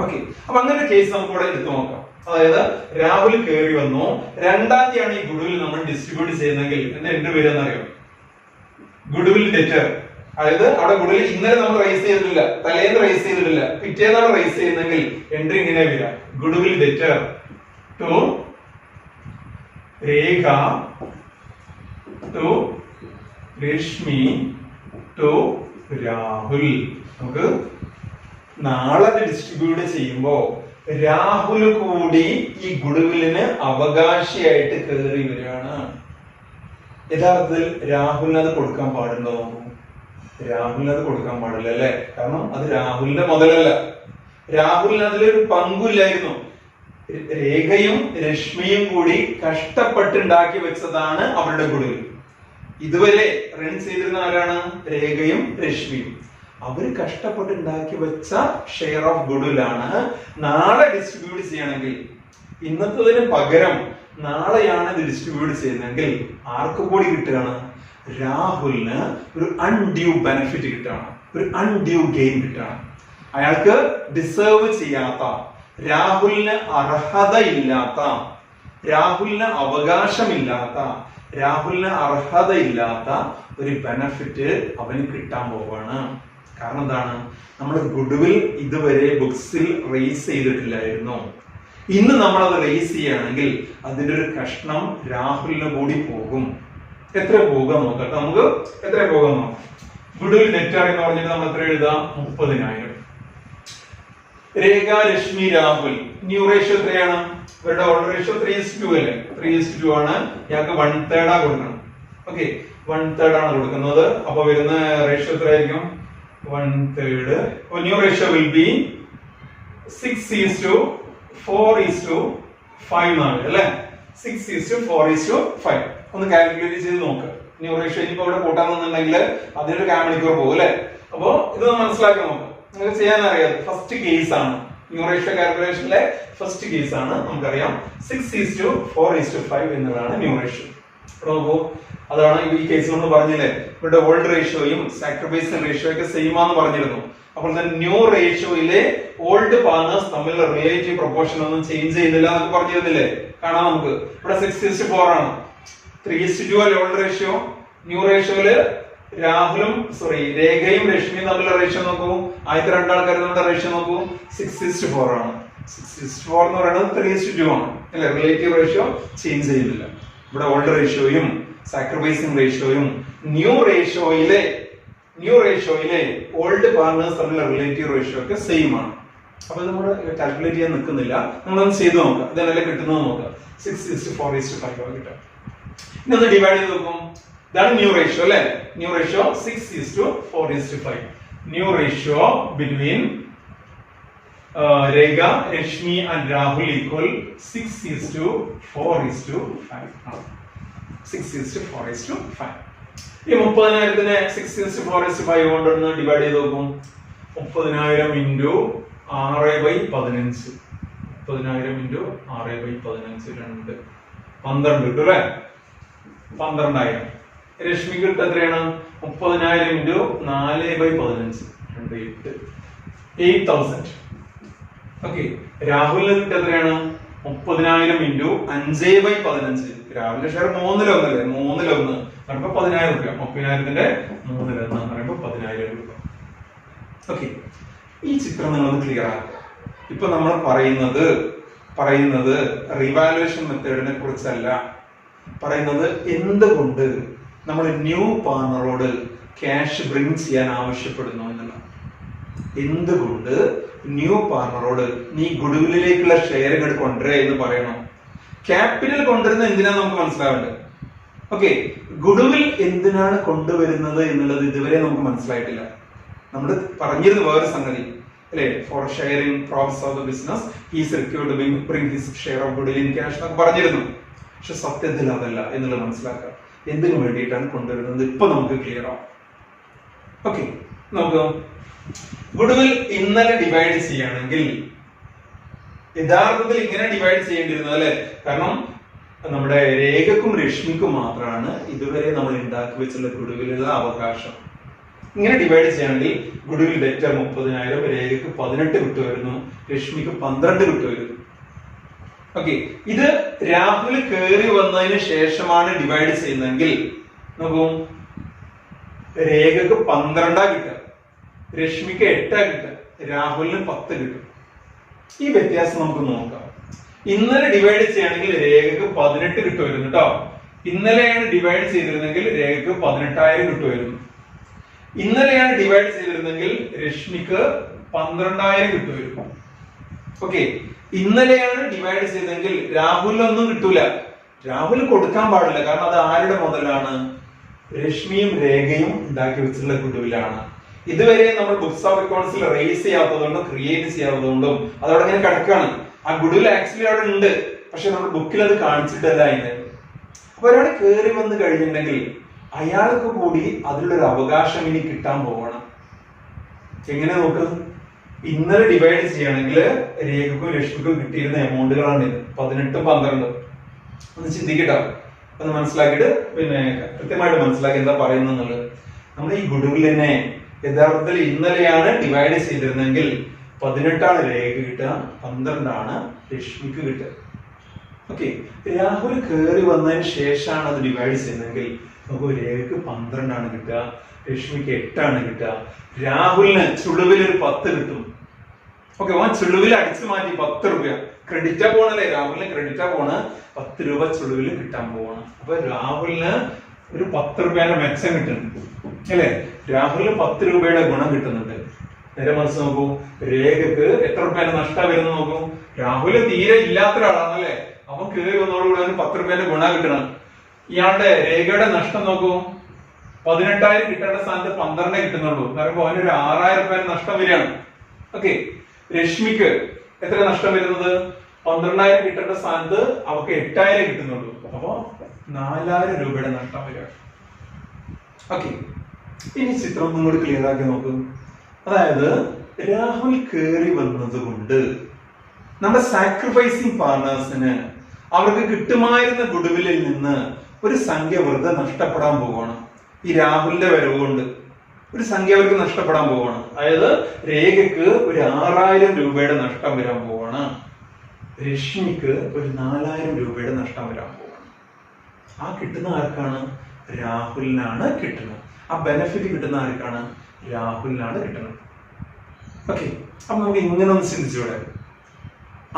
ഓക്കെ, അപ്പൊ അങ്ങനെ ഒരു കേസ് നമുക്ക് ഇവിടെ എടുത്തു നോക്കാം. അതായത് രാഹുൽ കയറി വന്നു, 2-ാം തീയതിയാണ് ഈ ഗുഡ്വിൽ നമ്മൾ ഡിസ്ട്രിബ്യൂട്ട് ചെയ്യുന്നതെങ്കിൽ എന്റെ പേരെന്നറിയോ? Goodwill debtor. അതായത് അവിടെ ഗുഡ്വിൽ ഇന്നലെ നമ്മൾ റേസ് ചെയ്തിട്ടില്ല, തലേന്ന് റേസ് ചെയ്തിട്ടില്ല, പിറ്റേന്നാണ് റേസ് ചെയ്യുന്നതെങ്കിൽ എൻട്രി ഇങ്ങനെ വരിക. Goodwill debtor to Rekha to Rashmi to Rahul. നമുക്ക് നാളെ ഡിസ്ട്രിബ്യൂട്ട് ചെയ്യുമ്പോ രാഹുൽ കൂടി ഈ ഗുഡ്വില്ലിന് അവകാശിയായിട്ട് കയറി വരികയാണ്. യഥാർത്ഥത്തിൽ രാഹുലിന് അത് കൊടുക്കാൻ പാടുണ്ടോ? രാഹുലിന് അത് കൊടുക്കാൻ പാടില്ല അല്ലെ? കാരണം അത് രാഹുലിന്റെ മുതലല്ല. രാഹുലിന് അതിലൊരു പങ്കുമില്ലായിരുന്നു. രേഖയും രശ്മിയും കൂടി കഷ്ടപ്പെട്ടുണ്ടാക്കി വെച്ചതാണ് അവരുടെ ഗുഡ്വിൽ. ഇതുവരെ റൺ ചെയ്തിരുന്ന ആരാണ്? രേഖയും രശ്മിയും. അവര് കഷ്ടപ്പെട്ടുണ്ടാക്കി വെച്ച ഷെയർ ഓഫ് ഗുഡ്വില്ലാണ് നാളെ ഡിസ്ട്രിബ്യൂട്ട് ചെയ്യണമെങ്കിൽ, ഇന്നത്തതിന് പകരം നാളെയാണ് ഇത് ഡിസ്ട്രിബ്യൂട്ട് ചെയ്യുന്നതെങ്കിൽ ആർക്ക് കൂടി കിട്ടുകയാണ്? രാഹുലിന് ഒരു അൺഡ്യൂ ബെനിഫിറ്റ് കിട്ടുകയാണ്, ഒരു അൺഡ്യൂ ഗെയിൻ കിട്ടുകയാണ്. അയാൾക്ക് ഡിസേർവ് ചെയ്യാത്ത, രാഹുലിന് അർഹതയില്ലാത്ത, രാഹുലിന് അവകാശമില്ലാത്ത, രാഹുലിന് അർഹതയില്ലാത്ത ഒരു ബെനിഫിറ്റ് അവന് കിട്ടാൻ പോവാണ്. കാരണം എന്താണ്? നമ്മൾ ഗുഡ്വിൽ ഇതുവരെ ബുക്സിൽ റേസ് ചെയ്തിട്ടില്ലായിരുന്നു. ഇന്ന് നമ്മൾ അത് റേസ് ചെയ്യുകയാണെങ്കിൽ അതിന്റെ ഒരു കഷ്ണം രാഹുലിന് കൂടി പോകും. എത്ര പോകാൻ നോക്കാം നമുക്ക്. എത്ര പോകാൻ നോക്കാം. ഗുഡ്വിൽ ഡെറ്റർ എന്ന് പറഞ്ഞിട്ട് നമ്മൾ എത്ര എഴുതാം? 30,000. രേഖ, രശ്മി, രാഹുൽ ന്യൂ റേഷ്യോ എത്രയാണ്? ഇവരുടെ ഓൾഡ് റേഷ്യോ 3:2 അല്ലേ? 3:2 ആണ്. ഞങ്ങൾക്ക് 1/3 കൊടുക്കണം. ഓക്കെ, 1/3 ആണ് കൊടുക്കുന്നത്. അപ്പൊ വരുന്ന റേഷ്യോ എത്രയായിരിക്കും? 1/3. ന്യൂ റേഷ്യോ വിൽ ബി 6:4:5 ആണ് അല്ലെ? 6:4:5. ഒന്ന് കാൽക്കുലേറ്റ് ചെയ്ത് നോക്ക്. ന്യൂ റേഷ്യോ ഇനിയിപ്പോ ഇവിടെ കൂട്ടാന്നുണ്ടെങ്കിൽ അതിനൊരു കാമണിക്കൂർ പോകും അല്ലെ? അപ്പൊ ഇത് മനസ്സിലാക്കി നോക്കാം. നിങ്ങൾക്ക് ചെയ്യാൻ അറിയാം. ഫസ്റ്റ് കേസ് ആണ് ന്യൂ റേഷ്യോ കാൽക്കുലേഷനിലെ ഫസ്റ്റ് കേസ് ആണ്. നമുക്കറിയാം 6:4:5 എന്നുള്ളതാണ് ന്യൂ റേഷ്യോ. നോക്കൂ, അതാണ് ഈ കേസിൽ നമ്മൾ പറഞ്ഞില്ലേ, ഇവിടെ ഓൾഡ് റേഷ്യോയും സാക്രിഫൈസിംഗ് റേഷ്യോ ഒക്കെ സെയിം ആണെന്ന് പറഞ്ഞിരുന്നു. അപ്പോൾ തന്നെ ന്യൂ റേഷ്യോയിലെ ഓൾഡ് പാർട്ണേഴ്സ് തമ്മിലുള്ള റിലേറ്റീവ് പ്രൊപ്പോർഷൻ ഒന്നും ചേഞ്ച് ചെയ്യുന്നില്ല എന്നൊക്കെ പറഞ്ഞിരുന്നില്ലേ. കാണാം നമുക്ക് ഇവിടെ 6:4 ആണ്. 3:2 അല്ലേ ഓൾഡ് റേഷ്യോ. ന്യൂ റേഷ്യോയില് രേഖയും രശ്മിയും തമ്മിലുള്ള റേഷ്യോ നോക്കൂ. ആദ്യത്തെ രണ്ടാൾക്കാർ തമ്മിലുള്ള റേഷ്യോ നോക്കൂ, 6:4 ആണ്. 6:4 എന്ന് പറയുന്നത് 3:2 ആണ് അല്ലെ. റിലേറ്റീവ് റേഷ്യോ ചേഞ്ച് ചെയ്യുന്നില്ല. ഇവിടെ ഓൾഡ് റേഷ്യോയും സാക്രിഫൈസിംഗ് റേഷ്യോയും ന്യൂ റേഷ്യോയിലെ ഓൾഡ് പാർട്ണേഴ്സ് തമ്മിലുള്ള റിലേറ്റീവ് റേഷ്യോ ഒക്കെ സെയിം ആണ്. അപ്പൊ നമ്മൾ കാൽക്കുലേറ്റ് ചെയ്യാൻ നിൽക്കുന്നില്ല, നമ്മളൊന്ന് ചെയ്ത് നോക്കാം. ഇതല്ലേ കിട്ടുന്നത് നോക്കാം. 6:4:5 കിട്ടും. ഇനി ഒന്ന് ഡിവൈഡ് ചെയ്ത് നോക്കും. ഇതാണ് ന്യൂ റേഷ്യോ അല്ലെ. New ratio 6:4:5. New ratio between Rekha, Rashmi and Rahul equal 6:4:5 ആണ്. 6:4:5. ഈ 30,000നെ 6:4:5 കൊണ്ടൊന്ന് ഡിവൈഡ് ചെയ്ത് നോക്കും. 30,000 ഇൻറ്റു 6/15. 30,000 ഇൻറ്റു 6/15 12 കിട്ടും അല്ലെ. 12,000. രശ്മിക്ക് കിട്ടും എത്രയാണ്? 30,000 ഇൻറ്റു 4/15 8,000. ഓക്കെ. രാഹുലിന് കിട്ടും എത്രയാണ്? 30,000 ഇൻറ്റു 5/15. രാഹുലിന്റെ ഷെയർ 3/1 അല്ലേ. 3/1 പറയുമ്പോ 10,000 രൂപ. 30,000ന്റെ 3/1 എന്ന് പറയുമ്പോ 10,000 രൂപ. ഓക്കെ. ഈ ചിത്രം നിങ്ങളൊന്ന് ക്ലിയർ ആക്കുക. ഇപ്പൊ നമ്മൾ പറയുന്നത് റിവാലുവേഷൻ മെത്തേഡിനെ കുറിച്ചല്ല പറയുന്നത്. എന്തുകൊണ്ട് നമ്മൾ ന്യൂ പാർട്ണറോട് ക്യാഷ് ബ്രിങ് ചെയ്യാൻ ആവശ്യപ്പെടുന്നു എന്നുള്ള. എന്തുകൊണ്ട് ന്യൂ പാർട്ണറോട് നീ ഗുഡ്വില്ലിലേക്കുള്ള ഷെയറുകൾ കൊണ്ടുവരേ എന്ന് പറയണം. ക്യാപിറ്റൽ കൊണ്ടുവരുന്നത് എന്തിനാ നമുക്ക് മനസ്സിലാവേണ്ടത്. ഓക്കെ. ഗുഡ്വിൽ എന്തിനാണ് കൊണ്ടുവരുന്നത് എന്നുള്ളത് ഇതുവരെ നമുക്ക് മനസ്സിലായിട്ടില്ല. നമ്മൾ പറഞ്ഞിരുന്ന വേറെ സംഗതി അല്ലെ, for sharing profits of the business he's required to bring his share of goodwill in cash എന്നൊക്കെ പറഞ്ഞിരുന്നു. പക്ഷെ സത്യത്തിൽ അതല്ല എന്നുള്ളത് മനസ്സിലാക്കുക. എന്തിനു വേണ്ടിയിട്ടാണ് കൊണ്ടുവരുന്നത് ഇപ്പൊ നമുക്ക് ക്ലിയർ ആവും. ഓക്കെ. നമുക്ക് ഗുഡ്വിൽ ഇന്നലെ ഡിവൈഡ് ചെയ്യുകയാണെങ്കിൽ യഥാർത്ഥത്തിൽ ഇങ്ങനെ ഡിവൈഡ് ചെയ്യേണ്ടിരുന്നത് അല്ലെ. കാരണം നമ്മുടെ രേഖക്കും രശ്മിക്കും മാത്രമാണ് ഇതുവരെ നമ്മൾ ഉണ്ടാക്കി വെച്ചുള്ള ഗുഡ്വിലുള്ള അവകാശം. ഇങ്ങനെ ഡിവൈഡ് ചെയ്യുകയാണെങ്കിൽ ഗുഡ്വിൽ ഡെറ്റർ 30,000, രേഖക്ക് 18 കിട്ടുമായിരുന്നു, രശ്മിക്ക് 12 കിട്ടുമായിരുന്നു. ഓക്കെ. ഇത് രാഹുൽ കയറി വന്നതിന് ശേഷമാണ് ഡിവൈഡ് ചെയ്യുന്നതെങ്കിൽ നോക്കൂ, രേഖക്ക് 12 കിട്ടുക, രശ്മിക്ക് 8 കിട്ടുക, രാഹുലിന് 10 കിട്ടും. ഈ വ്യത്യാസം നമുക്ക് നോക്കാം. ഇന്നലെ ഡിവൈഡ് ചെയ്യുകയാണെങ്കിൽ രേഖക്ക് 18 കിട്ടുമായിരുന്നു കേട്ടോ. ഇന്നലെയാണ് ഡിവൈഡ് ചെയ്തിരുന്നെങ്കിൽ രേഖക്ക് 18,000 കിട്ടുമായിരുന്നു. ഇന്നലെയാണ് ഡിവൈഡ് ചെയ്തിരുന്നെങ്കിൽ രശ്മിക്ക് 12,000 കിട്ടുമായിരുന്നു. ഓക്കെ. ഇന്നലെയാണ് ഡിവൈഡ് ചെയ്തെങ്കിൽ രാഹുലിനൊന്നും കിട്ടൂല. രാഹുൽ കൊടുക്കാൻ പാടില്ല. കാരണം അത് ആരുടെ മുതലാണ്? രശ്മിയും രേഖയും ഉണ്ടാക്കി വെച്ചിട്ടുള്ള ഗുഡ്വില്ലാണ്. ഇതുവരെ നമ്മൾ ബുക്സ് ഓഫ് അക്കൗണ്ട്സിൽ റേസ് ചെയ്യാത്തതുകൊണ്ടും ക്രിയേറ്റ് ചെയ്യാത്തതുകൊണ്ടും അതവിടെ ഇങ്ങനെ കിടക്കാണ്. ആ ഗുഡ്വിൽ ആക്ച്വലി അവിടെ ഉണ്ട്, പക്ഷെ നമ്മൾ ബുക്കിൽ അത് കാണിച്ചിട്ടല്ല അതിന്. അപ്പൊ ഒരാൾ കയറി വന്ന് കഴിഞ്ഞിട്ടുണ്ടെങ്കിൽ അയാൾക്ക് കൂടി അതിലൊരു അവകാശം ഇനി കിട്ടാൻ പോകണം. എങ്ങനെ നോക്കും? ഇന്നലെ ഡിവൈഡ് ചെയ്യുകയാണെങ്കിൽ രേഖക്കും രശ്മിക്കും കിട്ടിയിരുന്ന എമൗണ്ടുകളാണ് ഇത് 18, 12. ഒന്ന് ചിന്തിക്കട്ടോ, ഒന്ന് മനസ്സിലാക്കിയിട്ട് പിന്നെ കൃത്യമായിട്ട് മനസ്സിലാക്കി എന്താ പറയുന്നത്. നമ്മൾ ഈ ഗുഡ്വില്ലിനെ യഥാർത്ഥത്തിൽ ഇന്നലെയാണ് ഡിവൈഡ് ചെയ്തിരുന്നെങ്കിൽ 18 രേഖ കിട്ടുക, 12 രശ്മിക്ക് കിട്ടുക. ഓക്കെ. രാഹുൽ കയറി വന്നതിന് ശേഷമാണ് അത് ഡിവൈഡ് ചെയ്യുന്നതെങ്കിൽ നമുക്ക് രേഖക്ക് 12 കിട്ടുക, രശ്മിക്ക് 8 കിട്ടുക, രാഹുലിന് ചുളുവിൽ ഒരു 10 കിട്ടും. ഓക്കെ. ഓൻ ചുളുവിൽ അടിച്ചു മാറ്റി 10 രൂപ ക്രെഡിറ്റാ പോണല്ലേ. രാഹുലിന് ക്രെഡിറ്റാ പോണ്, 10 രൂപ ചുളുവിൽ കിട്ടാൻ പോവാണ്. അപ്പൊ രാഹുലിന് ഒരു 10 രൂപയുടെ മെച്ചം കിട്ടുന്നുണ്ട് അല്ലെ. രാഹുലിന് 10 രൂപയുടെ ഗുണം കിട്ടുന്നുണ്ട്. നേരെ മനസ്സ് നോക്കൂ, രേഖക്ക് എത്ര രൂപയുടെ നഷ്ടം വരുന്നത് നോക്കൂ. രാഹുല് തീരെ ഇല്ലാത്ത ഒരാളാണ് അല്ലെ. അവൻ കയറി വന്നതോടുകൂടി അവന് 10 രൂപയുടെ ഗുണം കിട്ടണം. ഇയാളുടെ രേഖയുടെ നഷ്ടം നോക്കൂ, 18,000 കിട്ടേണ്ട സ്ഥാനത്ത് 12 കിട്ടുന്നുള്ളൂ. പറയുമ്പോ അവനൊരു 6,000 രൂപയുടെ നഷ്ടം വരികയാണ്. ഓക്കെ. രശ്മിക്ക് എത്ര നഷ്ടം വരുന്നത്? 12,000 കിട്ടേണ്ട സ്ഥാനത്ത് അവക്ക് 8,000 കിട്ടുന്നുള്ളൂ. അപ്പൊ 4,000 രൂപയുടെ നഷ്ടം വരികയാണ്. ഓക്കെ. ഇനി ചിത്രം നിങ്ങളോട് ക്ലിയർ ആക്കി നോക്കൂ. അതായത് രാഹുൽ കയറി വന്നത് കൊണ്ട് നമ്മുടെ സാക്രിഫൈസിങ് പാർട്ണേഴ്സിന് അവർക്ക് കിട്ടുമായിരുന്ന ഗുഡ്വില്ലിൽ നിന്ന് ഒരു സംഖ്യ വെറുതെ നഷ്ടപ്പെടാൻ പോവുകയാണ്. ഈ രാഹുലിന്റെ വരവ് കൊണ്ട് ഒരു സംഖ്യ അവർക്ക് നഷ്ടപ്പെടാൻ പോവുകയാണ്. അതായത് രേഖയ്ക്ക് ഒരു 6000 രൂപയുടെ നഷ്ടം വരാൻ പോവാണ്. രശ്മിക്ക് ഒരു 4000 രൂപയുടെ നഷ്ടം വരാൻ പോവാണ്. ആ കിട്ടുന്ന ആർക്കാണ്? രാഹുലിനാണ് കിട്ടുന്നത്. ആ ബെനിഫിറ്റ് കിട്ടുന്ന ആർക്കാണ്? രാഹുലിനാണ് കിട്ടുന്നത്. ഓക്കെ, അപ്പൊ നമുക്ക് ഇങ്ങനെ ഒന്ന് ചിന്തിച്ചൂടെ?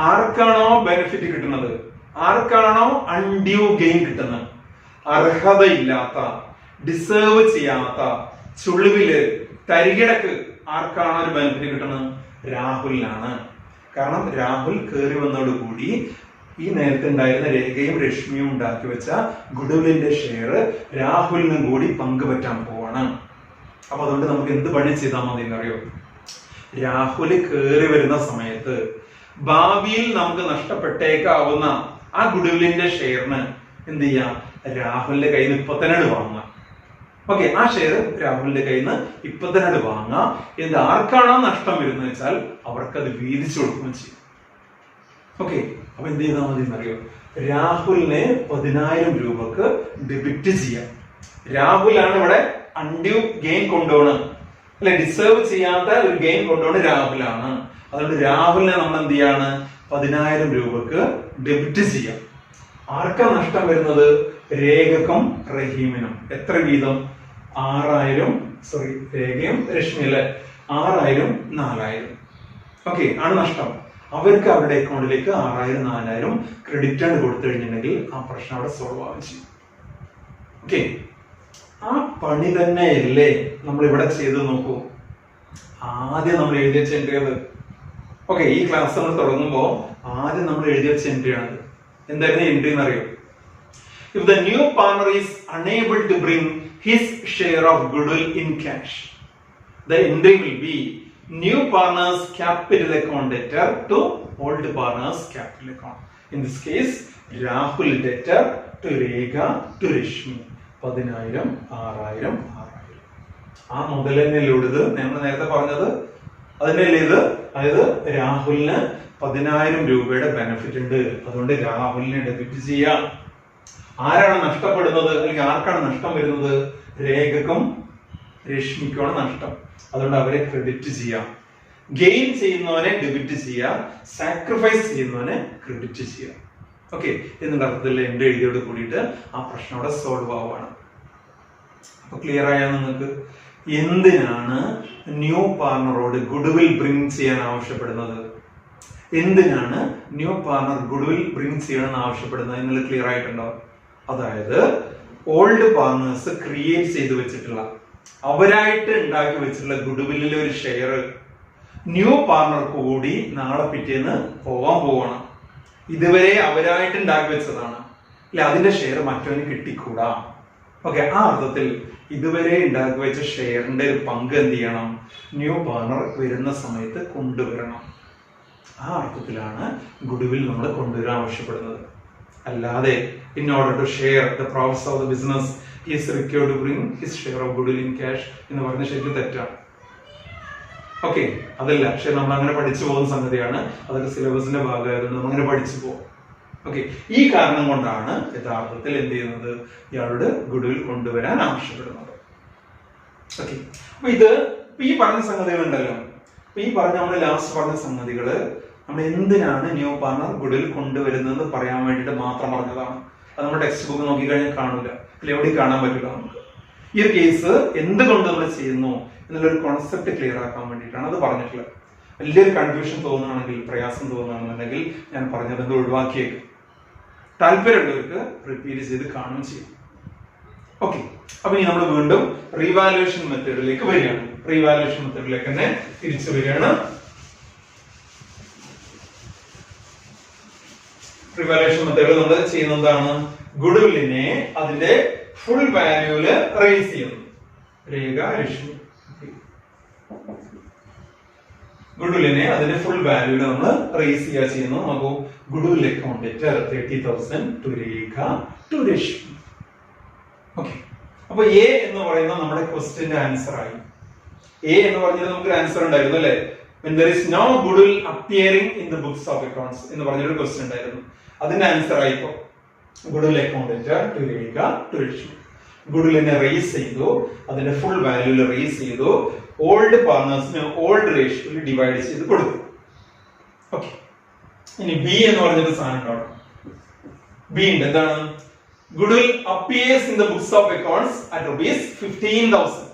ആർക്കാണോ ബെനിഫിറ്റ് കിട്ടുന്നത്, ആർക്കാണോ അൺഡ്യൂ ഗെയിൻ കിട്ടുന്നത്, അർഹതയില്ലാത്ത, ഡിസേർവ് ചെയ്യാത്ത, ചുളിവില്, തരികിടക്ക് ആർക്കാണോ ഒരു ബെനിഫിറ്റ് കിട്ടുന്നത്? രാഹുലിനാണ്. കാരണം രാഹുൽ കയറി വന്നതോടുകൂടി ഈ നേരത്തെ ഉണ്ടായിരുന്ന രേഖയും രശ്മിയും ഉണ്ടാക്കി വെച്ച ഗുഡ്വില്ലിന്റെ ഷെയർ രാഹുലിനും കൂടി പങ്കുപറ്റാൻ പോവാണ്. അപ്പൊ അതുകൊണ്ട് നമുക്ക് എന്ത് പണി ചെയ്താൽ മതി എന്നറിയോ? രാഹുല് കയറി വരുന്ന സമയത്ത് ഭാവിയിൽ നമുക്ക് നഷ്ടപ്പെട്ടേക്കാവുന്ന ആ ഗുഡ്വില്ലിന്റെ ഷെയറിന് എന്ത് ചെയ്യാം? രാഹുലിന്റെ കയ്യിൽ നിന്ന് ഇപ്പൊ തന്നെ വാങ്ങാം. ഓക്കെ, ആ ഷെയർ രാഹുലിന്റെ കയ്യിൽ നിന്ന് ഇപ്പൊ തന്നെ വാങ്ങാം. എന്ത് ആർക്കാണോ നഷ്ടം വരുന്നത് വെച്ചാൽ അവർക്കത് വീതിച്ചു കൊടുക്കുകയും ചെയ്യും. ഓക്കെ, അപ്പൊ എന്ത് ചെയ്താൽ മതി എന്നറിയോ? രാഹുലിനെ 10000 രൂപക്ക് ഡെബിറ്റ് ചെയ്യാം. രാഹുലാണ് ഇവിടെ അൺഡ്യൂ ഗെയിൻ കൊണ്ടുപോകണം അല്ലെ, ഡിസേർവ് ചെയ്യാത്ത ഒരു ഗെയിൻ കൊണ്ടുപോകണം രാഹുലാണ്. അതുകൊണ്ട് രാഹുലിനെ നമ്മൾ എന്ത് ചെയ്യാണ്? 10000 രൂപക്ക് ഡെബിറ്റ് ചെയ്യാം. ആർക്കാ നഷ്ടം വരുന്നത്? രേഖക്കും റഹീമിനും. എത്ര വീതം? 6000. സോറി, രേഖയും രശ്മി അല്ലെ, 6000 4000. ഓക്കെ, ആണ് നഷ്ടം. അവർക്ക് അവരുടെ അക്കൗണ്ടിലേക്ക് 6000 4000 ക്രെഡിറ്റ് ആണ് കൊടുത്തു കഴിഞ്ഞിട്ടുണ്ടെങ്കിൽ ആ പ്രശ്നം അവിടെ സോൾവ് ആവുകയും ചെയ്യും. ഓക്കെ, ആ പണി തന്നെയല്ലേ നമ്മൾ ഇവിടെ ചെയ്ത് നോക്കൂ. ആദ്യം നമ്മൾ എഴുതി വെച്ച എൻട്രി. ഓക്കെ, ഈ ക്ലാസ് നമ്മൾ തുടങ്ങുമ്പോൾ ആദ്യം നമ്മൾ എഴുതി വെച്ച എൻട്രി ആണ്. എന്തായിരുന്നു എൻട്രി എന്നറിയോ? If the new partner is unable to bring his share of goodwill in cash, the entry will be new partner's capital account debtor to old partner's capital account. In this case, Rahul debtor to Rekha to Rashmi. 10000 6000 6000. ആ മുതൽ തന്നെയല്ലേ ഇത് നമ്മൾ നേരത്തെ പറഞ്ഞത്? അതിനല്ലേ ഇത്? അതായത് രാഹുലിന് 10000 രൂപയുടെ ബെനിഫിറ്റ് ഉണ്ട്. അതുകൊണ്ട് രാഹുലിനെ ഡെബിറ്റ് ചെയ്യാം. ആരാണ് നഷ്ടപ്പെടുന്നത് അല്ലെങ്കിൽ ആർക്കാണ് നഷ്ടം വരുന്നത്? രേഖക്കും രശ്മിക്കുമാണ് നഷ്ടം. അതുകൊണ്ട് അവരെ ക്രെഡിറ്റ് ചെയ്യാം. ഗെയിൻ ചെയ്യുന്നവനെ ഡെബിറ്റ് ചെയ്യാം, സാക്രിഫൈസ് ചെയ്യുന്നവനെ ക്രെഡിറ്റ് ചെയ്യാം. ഓക്കെ, എന്നുള്ള അർത്ഥത്തിൽ എന്റെ എഴുതിയോട് കൂടിയിട്ട് ആ പ്രശ്നം അവിടെ സോൾവ് ആവുകയാണ്. അപ്പൊ ക്ലിയർ ആയാൽ നിങ്ങൾക്ക് എന്തിനാണ് ന്യൂ പാർട്ണറോട് ഗുഡ്വിൽ ബ്രിങ് ചെയ്യാൻ ആവശ്യപ്പെടുന്നത്? എന്തിനാണ് ന്യൂ പാർട്ണർ ഗുഡ്വിൽ ബ്രിങ് ചെയ്യണമെന്ന് ആവശ്യപ്പെടുന്നത് എന്നുള്ളത് ക്ലിയർ ആയിട്ടുണ്ടോ? അതായത് ഓൾഡ് പാർട്ണേഴ്സ് ക്രിയേറ്റ് ചെയ്ത് വെച്ചിട്ടുള്ള, അവരായിട്ട് ഉണ്ടാക്കി വെച്ചിട്ടുള്ള ഗുഡ്വില്ലിലെ ഒരു ഷെയർ ന്യൂ പാർട്ണർക്ക് കൂടി നാളെ പിറ്റേന്ന് പോവാൻ പോവാണ്. ഇതുവരെ അവരായിട്ട് ഉണ്ടാക്കി വെച്ചതാണ് അല്ലെ, അതിന്റെ ഷെയർ മറ്റവന് കിട്ടിക്കൂടാ. ഓക്കെ, ആ അർത്ഥത്തിൽ ഇതുവരെ ഉണ്ടാക്കി വെച്ച ഷെയറിന്റെ ഒരു പങ്ക് എന്ത് ചെയ്യണം? ന്യൂ പാർട്ണർ വരുന്ന സമയത്ത് കൊണ്ടുവരണം. ആ അർത്ഥത്തിലാണ് ഗുഡ്വിൽ നമ്മൾ കൊണ്ടുവരാൻ ആവശ്യപ്പെടുന്നത്. അല്ലാതെ in order to share the profits of the business he is required to bring his share of goodwill in cash എന്ന് പറഞ്ഞ ശരിക്കും തെറ്റാണ്. ഓക്കെ, അതല്ല. പക്ഷെ നമ്മൾ അങ്ങനെ പഠിച്ചു പോകുന്ന സംഗതിയാണ്. അതൊക്കെ സിലബസിന്റെ ഭാഗമായതുകൊണ്ട് നമ്മൾ അങ്ങനെ പഠിച്ചു പോകും. ഓക്കെ, ഈ കാരണം കൊണ്ടാണ് യഥാർത്ഥത്തിൽ എന്ത് ചെയ്യുന്നത്? ഇയാളോട് ഗുഡ്വിൽ കൊണ്ടുവരാൻ ആവശ്യപ്പെടുന്നത്. ഓക്കെ, അപ്പൊ ഇത് ഈ പറഞ്ഞ സംഗതികൾ ഉണ്ടല്ലോ, ഈ പറഞ്ഞ നമ്മൾ ലാസ്റ്റ് പറഞ്ഞ സംഗതികള് നമ്മൾ എന്തിനാണ് ന്യൂ പാർട്ണർ ഗുഡ്വിൽ കൊണ്ടുവരുന്നത് പറയാൻ വേണ്ടിയിട്ട് മാത്രം പറഞ്ഞതാണ്. അത് നമ്മുടെ ടെക്സ്റ്റ് ബുക്ക് നോക്കിക്കഴിഞ്ഞാൽ കാണൂല, എവിടെയും കാണാൻ പറ്റില്ല നമുക്ക്. ഈ ഒരു കേസ് എന്തുകൊണ്ട് നമ്മൾ ചെയ്യുന്നു എന്നുള്ളൊരു കോൺസെപ്റ്റ് ക്ലിയർ ആക്കാൻ വേണ്ടിയിട്ടാണ് അത് പറഞ്ഞിട്ടുള്ളത്. വലിയൊരു കൺഫ്യൂഷൻ തോന്നുകയാണെങ്കിൽ, പ്രയാസം തോന്നുകയാണെന്നുണ്ടെങ്കിൽ ഞാൻ പറഞ്ഞത് ഒഴിവാക്കിയേക്കും. താല്പര്യമുള്ളവർക്ക് റിപ്പീറ്റ് ചെയ്ത് കാണുകയും ചെയ്യും. ഓക്കെ, അപ്പൊ ഇനി നമ്മൾ വീണ്ടും റീവാലുവേഷൻ മെത്തേഡിലേക്ക് വരികയാണ്. റീവാലുവേഷൻ മെത്തേഡിലേക്ക് തന്നെ തിരിച്ചു വരികയാണ്. റിവാലുവേഷൻ മെത്തേഡ് നമ്മൾ ചെയ്യുന്നതാണ് ഗുഡ്വില്ലിനെ അതിന്റെ ഫുൾ വാല്യൂല് റേസ് ചെയ്യുന്നു. രേഖ രശ്മി ഗുഡ്വില്ലിനെ അതിന്റെ ഫുൾ വാല്യൂല് നമ്മൾ റേസ് ചെയ്യുന്നു. നമുക്ക് goodwill account debtor 30,000 to Rekha to Rashmi. Okay, അപ്പൊ എ എന്ന് പറയുന്നത് നമ്മുടെ ക്വസ്റ്റ്യന്റെ ആൻസർ ആയി. എ എന്ന് പറഞ്ഞത് നമുക്ക് ആൻസർ ഉണ്ടായിരുന്നു അല്ലെ? When there is no goodwill appearing in the books of accounts എന്ന് പറഞ്ഞൊരു ക്വസ്റ്റ്യൻ ഉണ്ടായിരുന്നു. അതിന്റെ ആൻസർ ആയിപ്പോ goodwill account debtor to Rekha to Rashmi. ഗുഡ്വില്ലിനെ റേസ് ചെയ്തു, അതിന്റെ ഫുൾ വാല്യൂല് റേസ് ചെയ്തു, ഓൾഡ് പാർട്ട്നേഴ്സിന് ഓൾഡ് റേഷ്യോയിൽ ഡിവൈഡ് ചെയ്ത് കൊടുത്തു. ഓക്കെ, ഇനി ബി എന്ന് പറഞ്ഞൊരു സാധനം കാണും. ബി ഉണ്ട്, എന്താണ്? Goodwill appears in the books of accounts at rupees 15,000.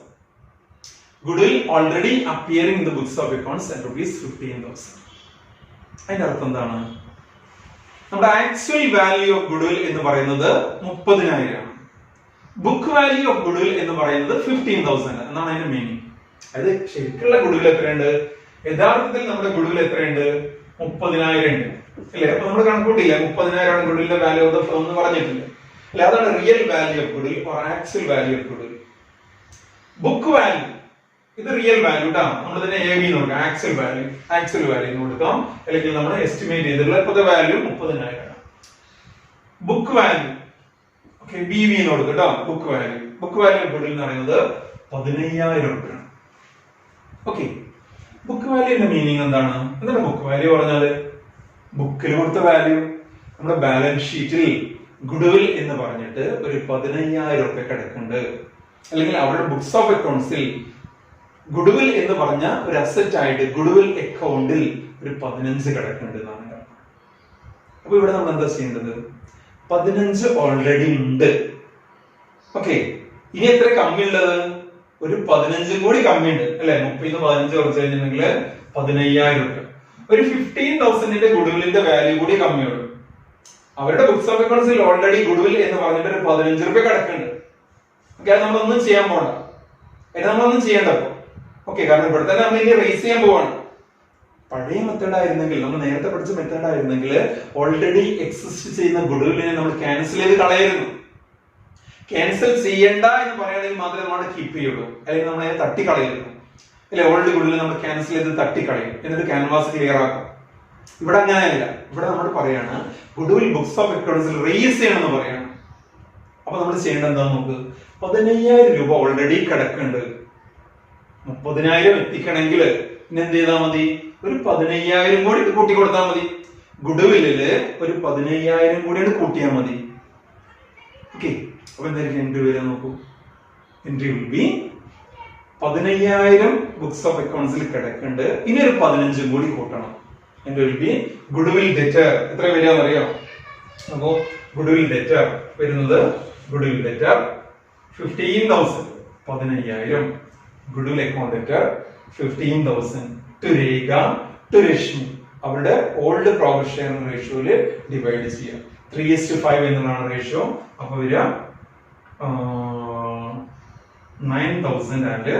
Goodwill already appearing in the books of accounts at rupees 15,000. അതിന്റെ അർത്ഥം എന്താണ്? നമ്മുടെ ആക്ച്വൽ വാല്യൂ ഓഫ് ഗുഡ്വിൽ എന്ന് പറയുന്നത് 30,000 ആണ്. ബുക്ക് വാല്യൂ ഓഫ് ഗുഡ്വിൽ എന്ന് പറയുന്നത് 15,000 എന്നാണ് അതിന്റെ മീനിങ്. അതായത് ശരിക്കുള്ള ഗുഡ്വിൽ എത്രയുണ്ട്? യഥാർത്ഥത്തിൽ നമ്മുടെ ഗുഡ്വിൽ എത്രയുണ്ട്? 30,000 ഉണ്ട് അല്ലെ? അപ്പൊ നമ്മൾ കണക്കൂട്ടില്ല 30,000 ആണ് ഗുഡ്വിലിന്റെ വാല്യൂ ഓഫ് ദ ഫേം എന്ന് പറഞ്ഞിട്ടില്ല അല്ലെ? അതാണ് real value of goodwill or actual value of goodwill. Book value ഇത് റിയൽ വാല്യൂ ട്ടാ. നമ്മൾ ഇതിനെ എ ബി നോക്കാം. ആക്ച്വൽ വാല്യൂ കൊടുക്കാം, അല്ലെങ്കിൽ നമ്മൾ എസ്റ്റിമേറ്റ് ചെയ്തിട്ടുള്ള ഇപ്പോഴത്തെ വാല്യൂ 30,000 ആണ്. Book value okay B V കൊടുക്കും കേട്ടോ. ബുക്ക് വാല്യൂ ഗുഡ്വിൽ എന്ന് പറയുന്നത് 15,000 രൂപയാണ്. ഓക്കെ, ബുക്ക് വാല്യൂന്റെ മീനിങ് എന്താണ്? എന്താണ് ബുക്ക് വാല്യൂ പറഞ്ഞാല്? ബുക്കിൽ കൊടുത്ത വാല്യൂ. നമ്മുടെ ബാലൻസ് ഷീറ്റിൽ ഗുഡ്വിൽ എന്ന് പറഞ്ഞിട്ട് ഒരു 15,000 രൂപ കിടക്കുന്നുണ്ട്, അല്ലെങ്കിൽ അവരുടെ ബുക്സ് ഓഫ് അക്കൗണ്ട്സിൽ ഗുഡ്വിൽ എന്ന് പറഞ്ഞ ഒരു അസറ്റ് ആയിട്ട് ഗുഡ്വിൽ അക്കൗണ്ടിൽ ഒരു 15 കിടക്കുന്നുണ്ട് എന്നാണ്. അപ്പൊ ഇവിടെ നമ്മൾ എന്താ ചെയ്യേണ്ടത്? 15 ഓൾറെഡി ഉണ്ട്. ഓക്കെ, ഇനി എത്ര കമ്മി ഉള്ളത്? ഒരു 15 കൂടി കമ്മി ഉണ്ട് അല്ലെ? 30 15 കുറച്ച് കഴിഞ്ഞിട്ടുണ്ടെങ്കിൽ 15,000 രൂപ. ഒരു 15,000ന്റെ ഗുഡ്വില്ലിന്റെ വാല്യൂ കൂടി കമ്മിയുള്ളൂ. അവരുടെ ബുക്സ് ഓഫ് അക്കൗണ്ട്സിൽ ഓൾറെഡി ഗുഡ്വിൽ എന്ന് പറഞ്ഞിട്ട് ഒരു 15 രൂപ കിടക്കുന്നുണ്ട്. ഓക്കെ, അത് നമ്മളൊന്നും ചെയ്യാൻ പോകണ്ട. നമ്മളൊന്നും ചെയ്യേണ്ടപ്പോ ഓക്കെ, കാരണം ഇവിടെ തന്നെ നമ്മൾ ഇനി റേസ് ചെയ്യാൻ പോവാണ്. പഴയ മെത്തേഡ് ആയിരുന്നെങ്കിൽ, നമ്മൾ നേരത്തെ പഠിച്ച മെത്തേഡ് ആയിരുന്നെങ്കിൽ ഓൾറെഡി എക്സിസ്റ്റ് ചെയ്യുന്ന ഗുഡ്വില്ലിനെ നമ്മൾ ക്യാൻസൽ ചെയ്ത് കളയായിരുന്നു. ക്യാൻസൽ ചെയ്യണ്ട എന്ന് പറയുകയാണെങ്കിൽ മാത്രമേ നമ്മൾ കീപ്പ് ചെയ്യുള്ളൂ, അല്ലെങ്കിൽ നമ്മൾ അതിനെ തട്ടിക്കളയുന്നു അല്ലെ? ഓൾഡ് ഗുഡ്വിൽ നമ്മൾ ക്യാൻസൽ ചെയ്ത് തട്ടിക്കളയും, എന്നിട്ട് ക്യാൻവാസ് ക്ലിയർ ആക്കും. ഇവിടെ അങ്ങനെയല്ല. ഇവിടെ നമ്മൾ പറയാണ് ഗുഡ്വിൽ ബുക്സ് ഓഫ് അക്കൗണ്ട്സിൽ റേസ് ചെയ്യണം എന്ന് പറയാണ്. അപ്പൊ നമ്മൾ ചെയ്യേണ്ടത് എന്താന്ന് നോക്ക്. 15,000 രൂപ ഓൾറെഡി കിടക്കുന്നുണ്ട്. 30,000 എത്തിക്കണമെങ്കിൽ പിന്നെ എന്ത് ചെയ്താൽ മതി? ഒരു 15,000 കൂടി കൂട്ടി കൊടുത്താൽ മതി. ഗുഡ്വില്ലില് ഒരു 15,000 കൂടി കൂട്ടിയാൽ മതി. ഓക്കെ, അപ്പൊ എന്തായിരിക്കും എൻട്രി വരിക നോക്കൂ. Entry will be 15,000 books of അക്കൗണ്ട്സിൽ കിടക്കുന്നുണ്ട്, ഇനി ഒരു 15 കൂടി കൂട്ടണം. Entry will be goodwill debtor. എത്ര വരിക എന്നറിയോ? അപ്പോ ഗുഡ്വിൽ ഡെറ്റർ വരുന്നത് goodwill debtor 15,000 15,000. Goodwill account debtor 15,000 to Rekha to Rashmi. അവരുടെ ഓൾഡ് പ്രോഫിറ്റ് ഷെയർ റേഷ്യോയില് ഡിവൈഡ് ചെയ്യാം. 3:5 എന്നുള്ളതാണ് റേഷ്യോ. അപ്പൊ വരിക 9,000 ആൻഡ്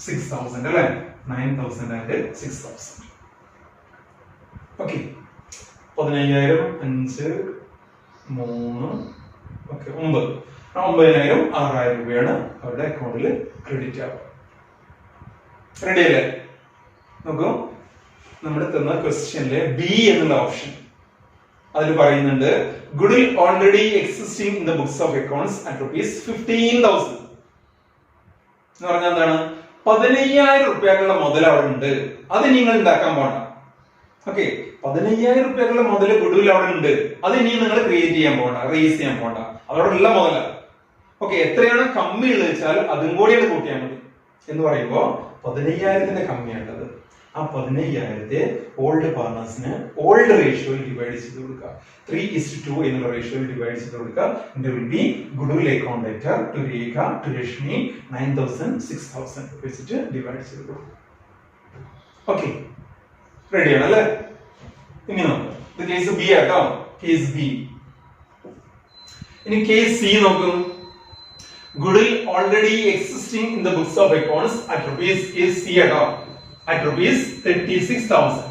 6,000 അല്ലെ? 9,000 ആൻഡ് 6,000. ഓക്കെ, 15,000 5 3 ഓക്കെ 9 9,000 6,000 രൂപയാണ് അവരുടെ അക്കൗണ്ടിൽ ക്രെഡിറ്റ് ആവുക. റെഡി അല്ലേ? നോക്കൂ, നമ്മുടെ തന്ന ക്വസ്റ്റ്യനിലെ ബി എന്നുള്ള ഓപ്ഷൻ അതിൽ പറയുന്നുണ്ട് goodwill already existing in the books of accounts at rupees 15,000 എന്ന് പറഞ്ഞാൽ എന്താണ്? 15,000 രൂപയുള്ള മുതൽ അവിടെ ഉണ്ട്, അത് നിങ്ങൾ ഉണ്ടാക്കാൻ പോണ്ട. ഓക്കെ, 15,000 രൂപയുള്ള മുതൽ ഗുഡ്വിൽ അവിടെ ഉണ്ട്, അത് ഇനി നിങ്ങൾ ക്രിയേറ്റ് ചെയ്യാൻ പോകണ്ട, റേസ് ചെയ്യാൻ പോകണ്ട. അതോടെ ഉള്ള മുതല. ഓക്കെ, എത്രയാണ് കമ്മി ഉള്ളത് വെച്ചാൽ അതും കൂടിയാണ് കൂട്ടിയാൽ മതി. എന്ന് പറയുമ്പോ 15,000ന്റെ കമ്മിയാണത്. ആ 15,000ത്തെ ഓൾഡ് പാർട്ട്നേഴ്സിന് ഓൾഡ് റേഷ്യോയിൽ ഡിവൈഡ് ചെയ്ത് കൊടുക്കുക. 3:2 എന്നുള്ള റേഷ്യോയിൽ ഡിവൈഡ് ചെയ്ത് കൊടുക്കുക. There will be goodwill account debtor to Rekha to Rashmi 9,000 6,000 വെച്ചിട്ട് ഡിവൈഡ് ചെയ്ത് കൊടുക്കുക. ഓക്കെ, റെഡിയാണ് അല്ലേ? ഇനി നോക്കാം. ഇത് കേസ് ബി ആട്ടോ, കേസ് ബി. ഇനി കേസ് സി നോക്കും. Goodwill already existing in the books of accounts at rupees is C at rupees 36,000.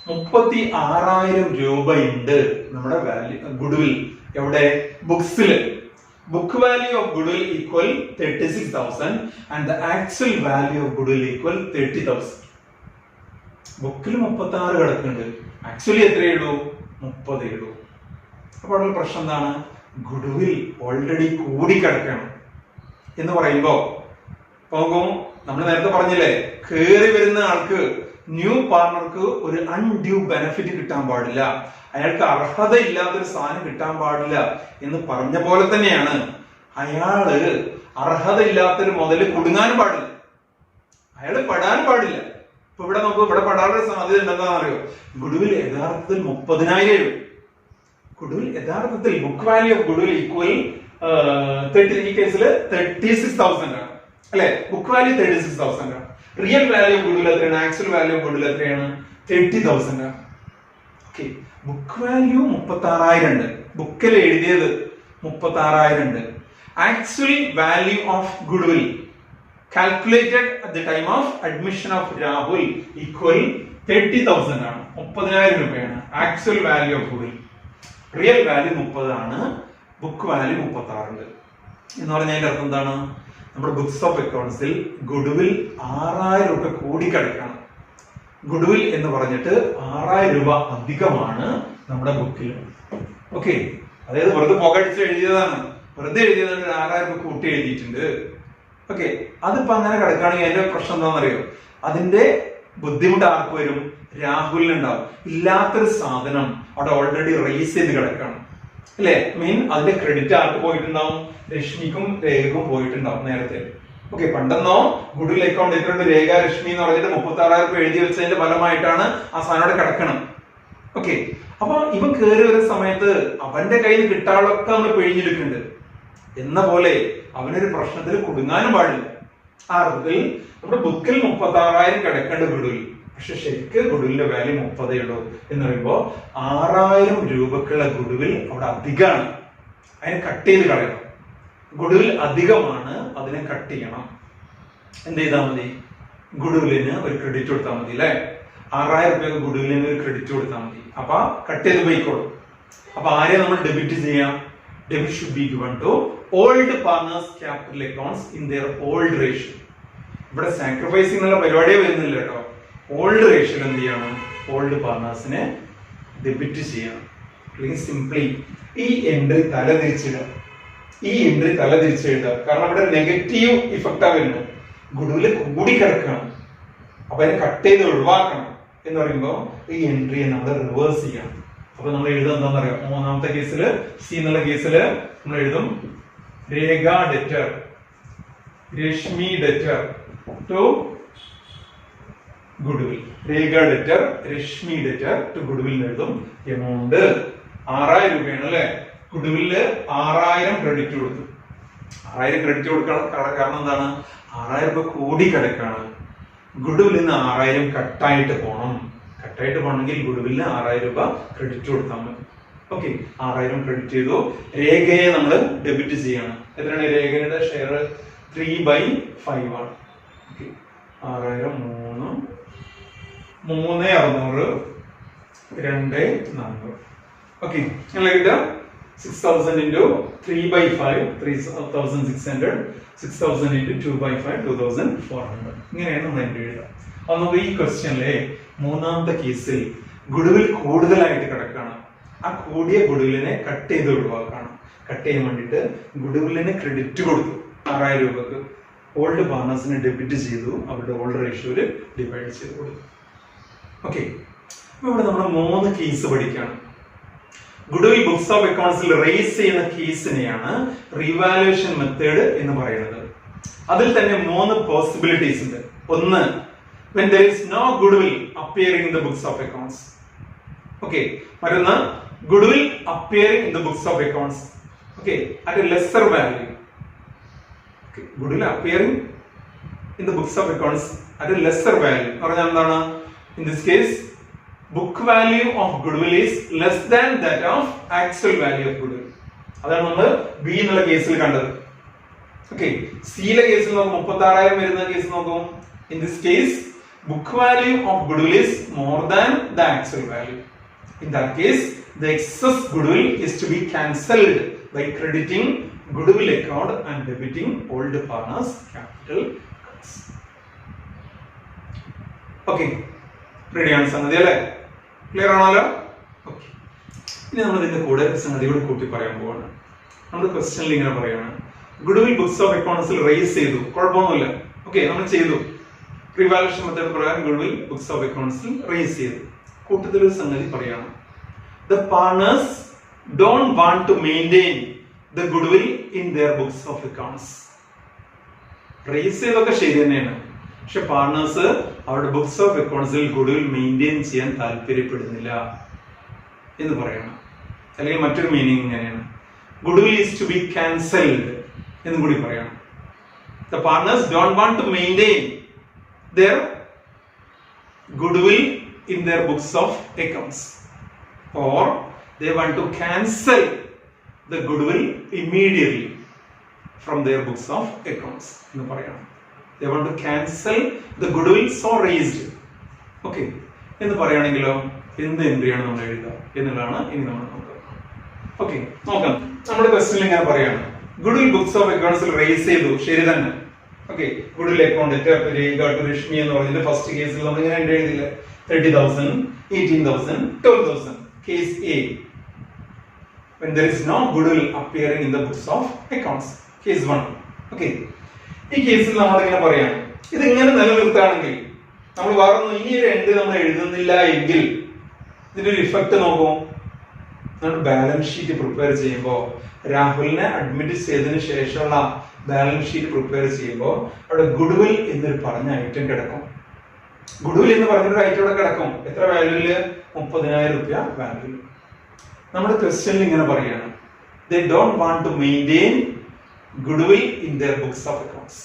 36,000 രൂപ ഉണ്ട് നമ്മുടെ വാല്യൂ ഗുഡ്വിൽ. എവിടെ? ബുക്സില്. Book value of goodwill equal 36,000 and the actual value of goodwill equal 30,000. ബുക്കിൽ 36 കിടക്കുന്നുണ്ട്, actually എത്രയുള്ളൂ? 30 ഉള്ളൂ. അപ്പോൾ ഉള്ള പ്രശ്നം എന്താണ്? ഗുഡ്വിൽ ഓൾറെഡി കൂടി കിടക്കണം എന്ന് പറയുമ്പോ പോകും. നമ്മൾ നേരത്തെ പറഞ്ഞില്ലേ, കേറി വരുന്ന ആൾക്ക് ന്യൂ പാർട്ണർക്ക് ഒരു അൺഡ്യൂ ബെനിഫിറ്റ് കിട്ടാൻ പാടില്ല, അയാൾക്ക് അർഹത ഇല്ലാത്തൊരു സാധനം കിട്ടാൻ പാടില്ല എന്ന് പറഞ്ഞ പോലെ തന്നെയാണ് അയാള് അർഹത ഇല്ലാത്തൊരു മുതല് കുടുങ്ങാനും പാടില്ല, അയാള് പെടാനും പാടില്ല. ഇപ്പൊ ഇവിടെ നമുക്ക് ഇവിടെ പെടാനുള്ള സാധ്യത ഉണ്ടെന്നാണ് അറിയോ? ഗുഡ്വിൽ യഥാർത്ഥത്തിൽ 30,000 രൂപ. ഗുഡ്വിൽ യഥാർത്ഥത്തിൽ book value of goodwill equal ഈ കേസിൽ 36,000 ആണ് അല്ലെ? ബുക്ക് വാല്യൂ 36,000 ആണ്. റിയൽ വാല്യൂ ഓഫ് ഗുഡ്വിൽ എത്രയാണ്? ആക്ച്വൽ വാല്യൂ ഓഫ് ഗുഡ്വിൽ എത്രയാണ്? 30,000 ആണ്. ഓക്കെ, ബുക്ക് വാല്യൂ 36,000 ഉണ്ട്, ബുക്കിൽ എഴുതിയത് 36,000 ഉണ്ട്. Actual value of goodwill calculated at the time of admission of Rahul equal 30,000 ആണ്. 30,000 രൂപയാണ് actual value of goodwill. Real value 30 ആണ്, ബുക്ക് വാല്യൂ 36 ഉണ്ട്. എന്ന് പറഞ്ഞാൽ അതിന്റെ അർത്ഥം എന്താണ്? നമ്മുടെ ബുക്സ് ഓഫ് അക്കൗണ്ട്സിൽ ഗുഡ്വിൽ 6,000 രൂപ കൂടി കിടക്കണം. ഗുഡ്വിൽ എന്ന് പറഞ്ഞിട്ട് 6,000 രൂപ അധികമാണ് നമ്മുടെ ബുക്കിൽ. ഓക്കെ, അതായത് വെറുതെ പുകടിച്ച് എഴുതിയതാണ്, വെറുതെ എഴുതിയതാണ്, 6,000 രൂപ കൂട്ടി എഴുതിയിട്ടുണ്ട്. ഓക്കെ, അതിപ്പോ അങ്ങനെ കിടക്കുകയാണെങ്കിൽ അതിന്റെ പ്രശ്നം എന്താണെന്നറിയോ? അതിന്റെ ബുദ്ധിമുട്ട് ആർക്ക് വരും? രാഹുലിനുണ്ടാവും. ഇല്ലാത്തൊരു സാധനം അവിടെ ഓൾറെഡി റേസ് ചെയ്ത് കിടക്കണം അല്ലെ? അതിന്റെ ക്രെഡിറ്റ് ആർക്ക് പോയിട്ടുണ്ടാവും? രശ്മിക്കും രേഖക്കും പോയിട്ടുണ്ടാവും നേരത്തെ. ഓക്കെ, പണ്ടെന്നോ ഗുഡ്വിൽ അക്കൗണ്ട് എത്രയുണ്ട്? രേഖ രശ്മി എന്ന് പറഞ്ഞിട്ട് 36,000 രൂപ എഴുതി വെച്ചതിന്റെ ഫലമായിട്ടാണ് ആ സാധനം അവിടെ കിടക്കണം. ഓക്കെ, അപ്പൊ ഇവൻ കയറി വരുന്ന സമയത്ത് അവന്റെ കയ്യിൽ കിട്ടാളൊക്കെ നമ്മൾ പിഴിഞ്ഞെടുക്കുന്നുണ്ട് എന്ന പോലെ അവനൊരു പ്രശ്നത്തിൽ കുടുങ്ങാനും പാടില്ല. ആ അർത്ഥത്തിൽ നമ്മുടെ ബുക്കിൽ 36,000 കിടക്കേണ്ട ഗുഡ്വിൽ, പക്ഷെ ശരിക്ക് ഗുഡ്വിലിന്റെ വാല്യൂ 30 ഉള്ളൂ എന്ന് പറയുമ്പോ 6,000 രൂപക്കുള്ള ഗുഡ്വിൽ അവിടെ അധികമാണ്, അതിനെ കട്ട് ചെയ്ത് കളയണം. ഗുഡ്വിൽ അധികമാണ്, അതിനെ കട്ട് ചെയ്യണം. എന്ത് ചെയ്താൽ മതി? ഗുഡ്വിലിന് ഒരു ക്രെഡിറ്റ് കൊടുത്താൽ മതി അല്ലെ? 6,000 രൂപ ഗുഡ്വിലിന് ഒരു ക്രെഡിറ്റ് കൊടുത്താൽ മതി. അപ്പൊ കട്ട് ചെയ്ത് പോയിക്കോളും. അപ്പൊ ആരെയും നമ്മൾ ഡെബിറ്റ് ചെയ്യാം? Debit should be given to old partners capital accounts in their old ratio. ഇവിടെ സാക്രിഫൈസിംഗ് എന്നുള്ള പരിപാടിയെ വരുന്നില്ല കേട്ടോ. ഓൾഡ് റേഷ്യോ എന്ത് ചെയ്യണം? ഓൾഡ് പാർട്ണേഴ്സിനെ ഡെബിറ്റ് ചെയ്യണം. അല്ലെങ്കിൽ സിംപ്ലി ഈ എൻട്രി തലതിരിച്ചിടുക, ഈ എൻട്രി തലതിരിച്ചെഴുതുക. കാരണം ഇവിടെ നെഗറ്റീവ് ഇഫക്റ്റാ വരുന്നത്, ഗുഡ്വിൽ കൂടി കിടക്കുകയാണ്. അപ്പൊ അതിനെ കട്ട് ചെയ്ത് ഒഴിവാക്കണം എന്ന് പറയുമ്പോൾ ഈ എൻട്രിയെ നമ്മൾ റിവേഴ്സ് ചെയ്യണം. അപ്പൊ നമ്മൾ എഴുതുന്നത് എന്താണെന്ന് അറിയാം? മൂന്നാമത്തെ കേസില്, സി എന്നുള്ള കേസില് നമ്മൾ എഴുതും Rekha debtor, Rashmi debtor to goodwill. Rekha debtor, Rashmi debtor to goodwill എഴുതും. എമൗണ്ട് 6,000 രൂപയാണ് അല്ലെ? ഗുഡ്വില് 6,000 ക്രെഡിറ്റ് കൊടുത്തു. 6,000 ക്രെഡിറ്റ് കൊടുക്കണം. കാരണം എന്താണ്? 6,000 രൂപ കൂടി കിടക്കാണ്. ഗുഡ്വിൽ നിന്ന് 6,000 കട്ടായിട്ട് പോകണം. കട്ടായിട്ട് പോകണമെങ്കിൽ ഗുഡ്വിലിന് 6,000 രൂപ ക്രെഡിറ്റ് കൊടുത്താൽ മതി. ഓക്കെ, 6,000 ക്രെഡിറ്റ് ചെയ്തു. രേഖയെ നമ്മൾ ഡെബിറ്റ് ചെയ്യണം. എത്രയാണ് രേഖയുടെ ഷെയർ? 3/5 ആണ്. 6,000 3,600 2,400. ഓക്കെ, ഞങ്ങൾ കിട്ടുക 6,000 into 3/5 3,600, 6,000 into 2/5 2,400. ഇങ്ങനെയാണ് നമ്മൾ എൻട്രി എഴുതുക. അപ്പൊ നമുക്ക് ഈ ക്വസ്റ്റ്യനിലെ മൂന്നാമത്തെ കേസിൽ ഗുഡ്വിൽ കൂടുതലായിട്ട് കിടക്കണം. ആ കൂടിയ ഗുഡ്വിലിനെ കട്ട് ചെയ്ത് ഒഴിവാക്കണം. കട്ട് ചെയ്യാൻ വേണ്ടിയിട്ട് ഗുഡ്വിലിന് ക്രെഡിറ്റ് കൊടുത്തു 6,000 രൂപക്ക്. ഓൾഡ് പാർട്ണേഴ്സിനെ ഡെബിറ്റ് ചെയ്തു, അവരുടെ ഓൾഡ് റേഷ്യോയില് ഡിവൈഡ് ചെയ്ത് കൊടുത്തു. ഓക്കെ, അപ്പൊ ഇവിടെ നമ്മൾ 3 കേസ് പഠിക്കുകയാണ്. ഗുഡ്വിൽ ബുക്സ് ഓഫ് അക്കൗണ്ട്സിൽ റേസ് ചെയ്യുന്ന കേസിനെയാണ് റിവാലുവേഷൻ മെത്തേഡ് എന്ന് പറയുന്നത്. അതിൽ തന്നെ 3 പോസിബിലിറ്റീസ് ഉണ്ട്. ഒന്ന്, when there is no goodwill appearing in the books of accounts. Okay, മറ്റൊന്ന് goodwill appearing in the books of accounts, okay, at a lesser value. Okay, goodwill appearing in the books of accounts at a lesser value. പറഞ്ഞാൽ എന്താണ്? In this case, book value of goodwill is less than that of actual value of goodwill. അതാണ് നമ്മൾ B എന്നുള്ള കേസിൽ കണ്ടത്. Okay, സിയിലെ കേസിൽ നമുക്ക് 36,000 വരുന്ന കേസ് നോക്കും. In this case, book value of goodwill is more than the actual value. In that case, the excess goodwill is to be cancelled by crediting goodwill account and debiting old partners capital accounts. Okay, ready ആണ് സംഗതി അല്ലേ? Clear ആണല്ലോ? Okay, ഇനി നമ്മൾ ഇതിന്റെ കൂടെ സംഗതിയോട് കൂട്ടി പറയാൻ പോവാണ്. നമ്മൾ ക്വസ്റ്റ്യനിൽ ഇങ്ങനെ പറയാണ്, ഗുഡ്വിൽ ബുക്സ് ഓഫ് അക്കൗണ്ട്സിൽ റേസ് ചെയ്തു, കുഴപ്പമൊന്നുമില്ല. ഓക്കെ, നമ്മൾ ചെയ്തു. റിവാലുവേഷൻ മെത്തേഡ് പ്രകാരം ഗുഡ്വിൽ ബുക്സ് ഓഫ് അക്കൗണ്ട്സിൽ റേസ് ചെയ്തു. കൂട്ടത്തിൽ ഒരു സംഗതി പറയാണ്, the partners don't want to maintain the goodwill in their books of accounts. Raise ചെയ്തൊക്കെ ശരി തന്നെയാണ്, പക്ഷെ പാർട്ണേഴ്സ് അവരുടെ ബുക്സ് ഓഫ് അക്കൗണ്ട്സിൽ ഗുഡ്വിൽ മെയിൻറ്റെയിൻ ചെയ്യാൻ താല്പര്യപ്പെടുന്നില്ല എന്ന് പറയണം. അല്ലെങ്കിൽ മറ്റൊരു മീനിങ് ഇങ്ങനെയാണ്, goodwill is to be cancelled എന്നും കൂടി പറയണം. The partners don't want to maintain their goodwill in their books of accounts, or they want to cancel the goodwill immediately from their books of accounts. എന്ന് പറയണം. They want to cancel the goodwill so raised. Okay. എന്ന് പറയുകയാണെങ്കിലോ എന്ത് എൻട്രിയാണ് നമ്മൾ എഴുതുക എന്നുള്ളതാണ് ഇനി നമ്മൾ നോക്കുക. ഓക്കെ, നോക്കാം. നമ്മുടെ ക്വസ്റ്റ്യനിൽ ഇങ്ങനെ പറയാണ്, ഗുഡ്വിൽ ബുക്സ് ഓഫ് അക്കൗണ്ട്സിൽ റേസ് ചെയ്തു, ശരി തന്നെ. Okay, goodwill account Rekha to Rashmi എന്ന് പറഞ്ഞിട്ട് ഫസ്റ്റ് കേസിൽ നമ്മൾ ഇങ്ങനെ എഴുതിയില്ല, 30,000, 18,000, 12,000. Case A, when there is no goodwill appearing in the books of accounts. Case 1. Okay, ഈ കേസിൽ നമ്മൾ ഇങ്ങനെ പറയാണ്, ഇത് ഇങ്ങനെ നിലനിർത്തുകയാണെങ്കിൽ നമ്മൾ വേറൊന്നും ഈ ഒരു എൻട്രി നമ്മൾ എഴുതുന്നില്ല എങ്കിൽ ഇതിന്റെ ഒരു ഇഫക്റ്റ് നോക്കൂ. നമ്മൾ ബാലൻസ് ഷീറ്റ് പ്രിപ്പയർ ചെയ്യുമ്പോൾ, രാഹുലിനെ അഡ്മിറ്റ് ചെയ്തതിനു ശേഷമുള്ള ബാലൻസ് ഷീറ്റ് പ്രിപ്പയർ ചെയ്യുമ്പോൾ അവിടെ ഗുഡ്വിൽ എന്നൊരു പറഞ്ഞ ഐറ്റം കിടക്കും. ഗുഡ്വിൽ എന്ന് പറഞ്ഞൊരു ഐറ്റം ഇവിടെ കിടക്കും. എത്ര വാല്യൂല്? 30,000 രൂപ വാല്യൂ. നമ്മുടെ ക്വസ്റ്റ്യനിൽ ഇങ്ങനെ പറയാണ്, they don't want to maintain goodwill in their books of accounts,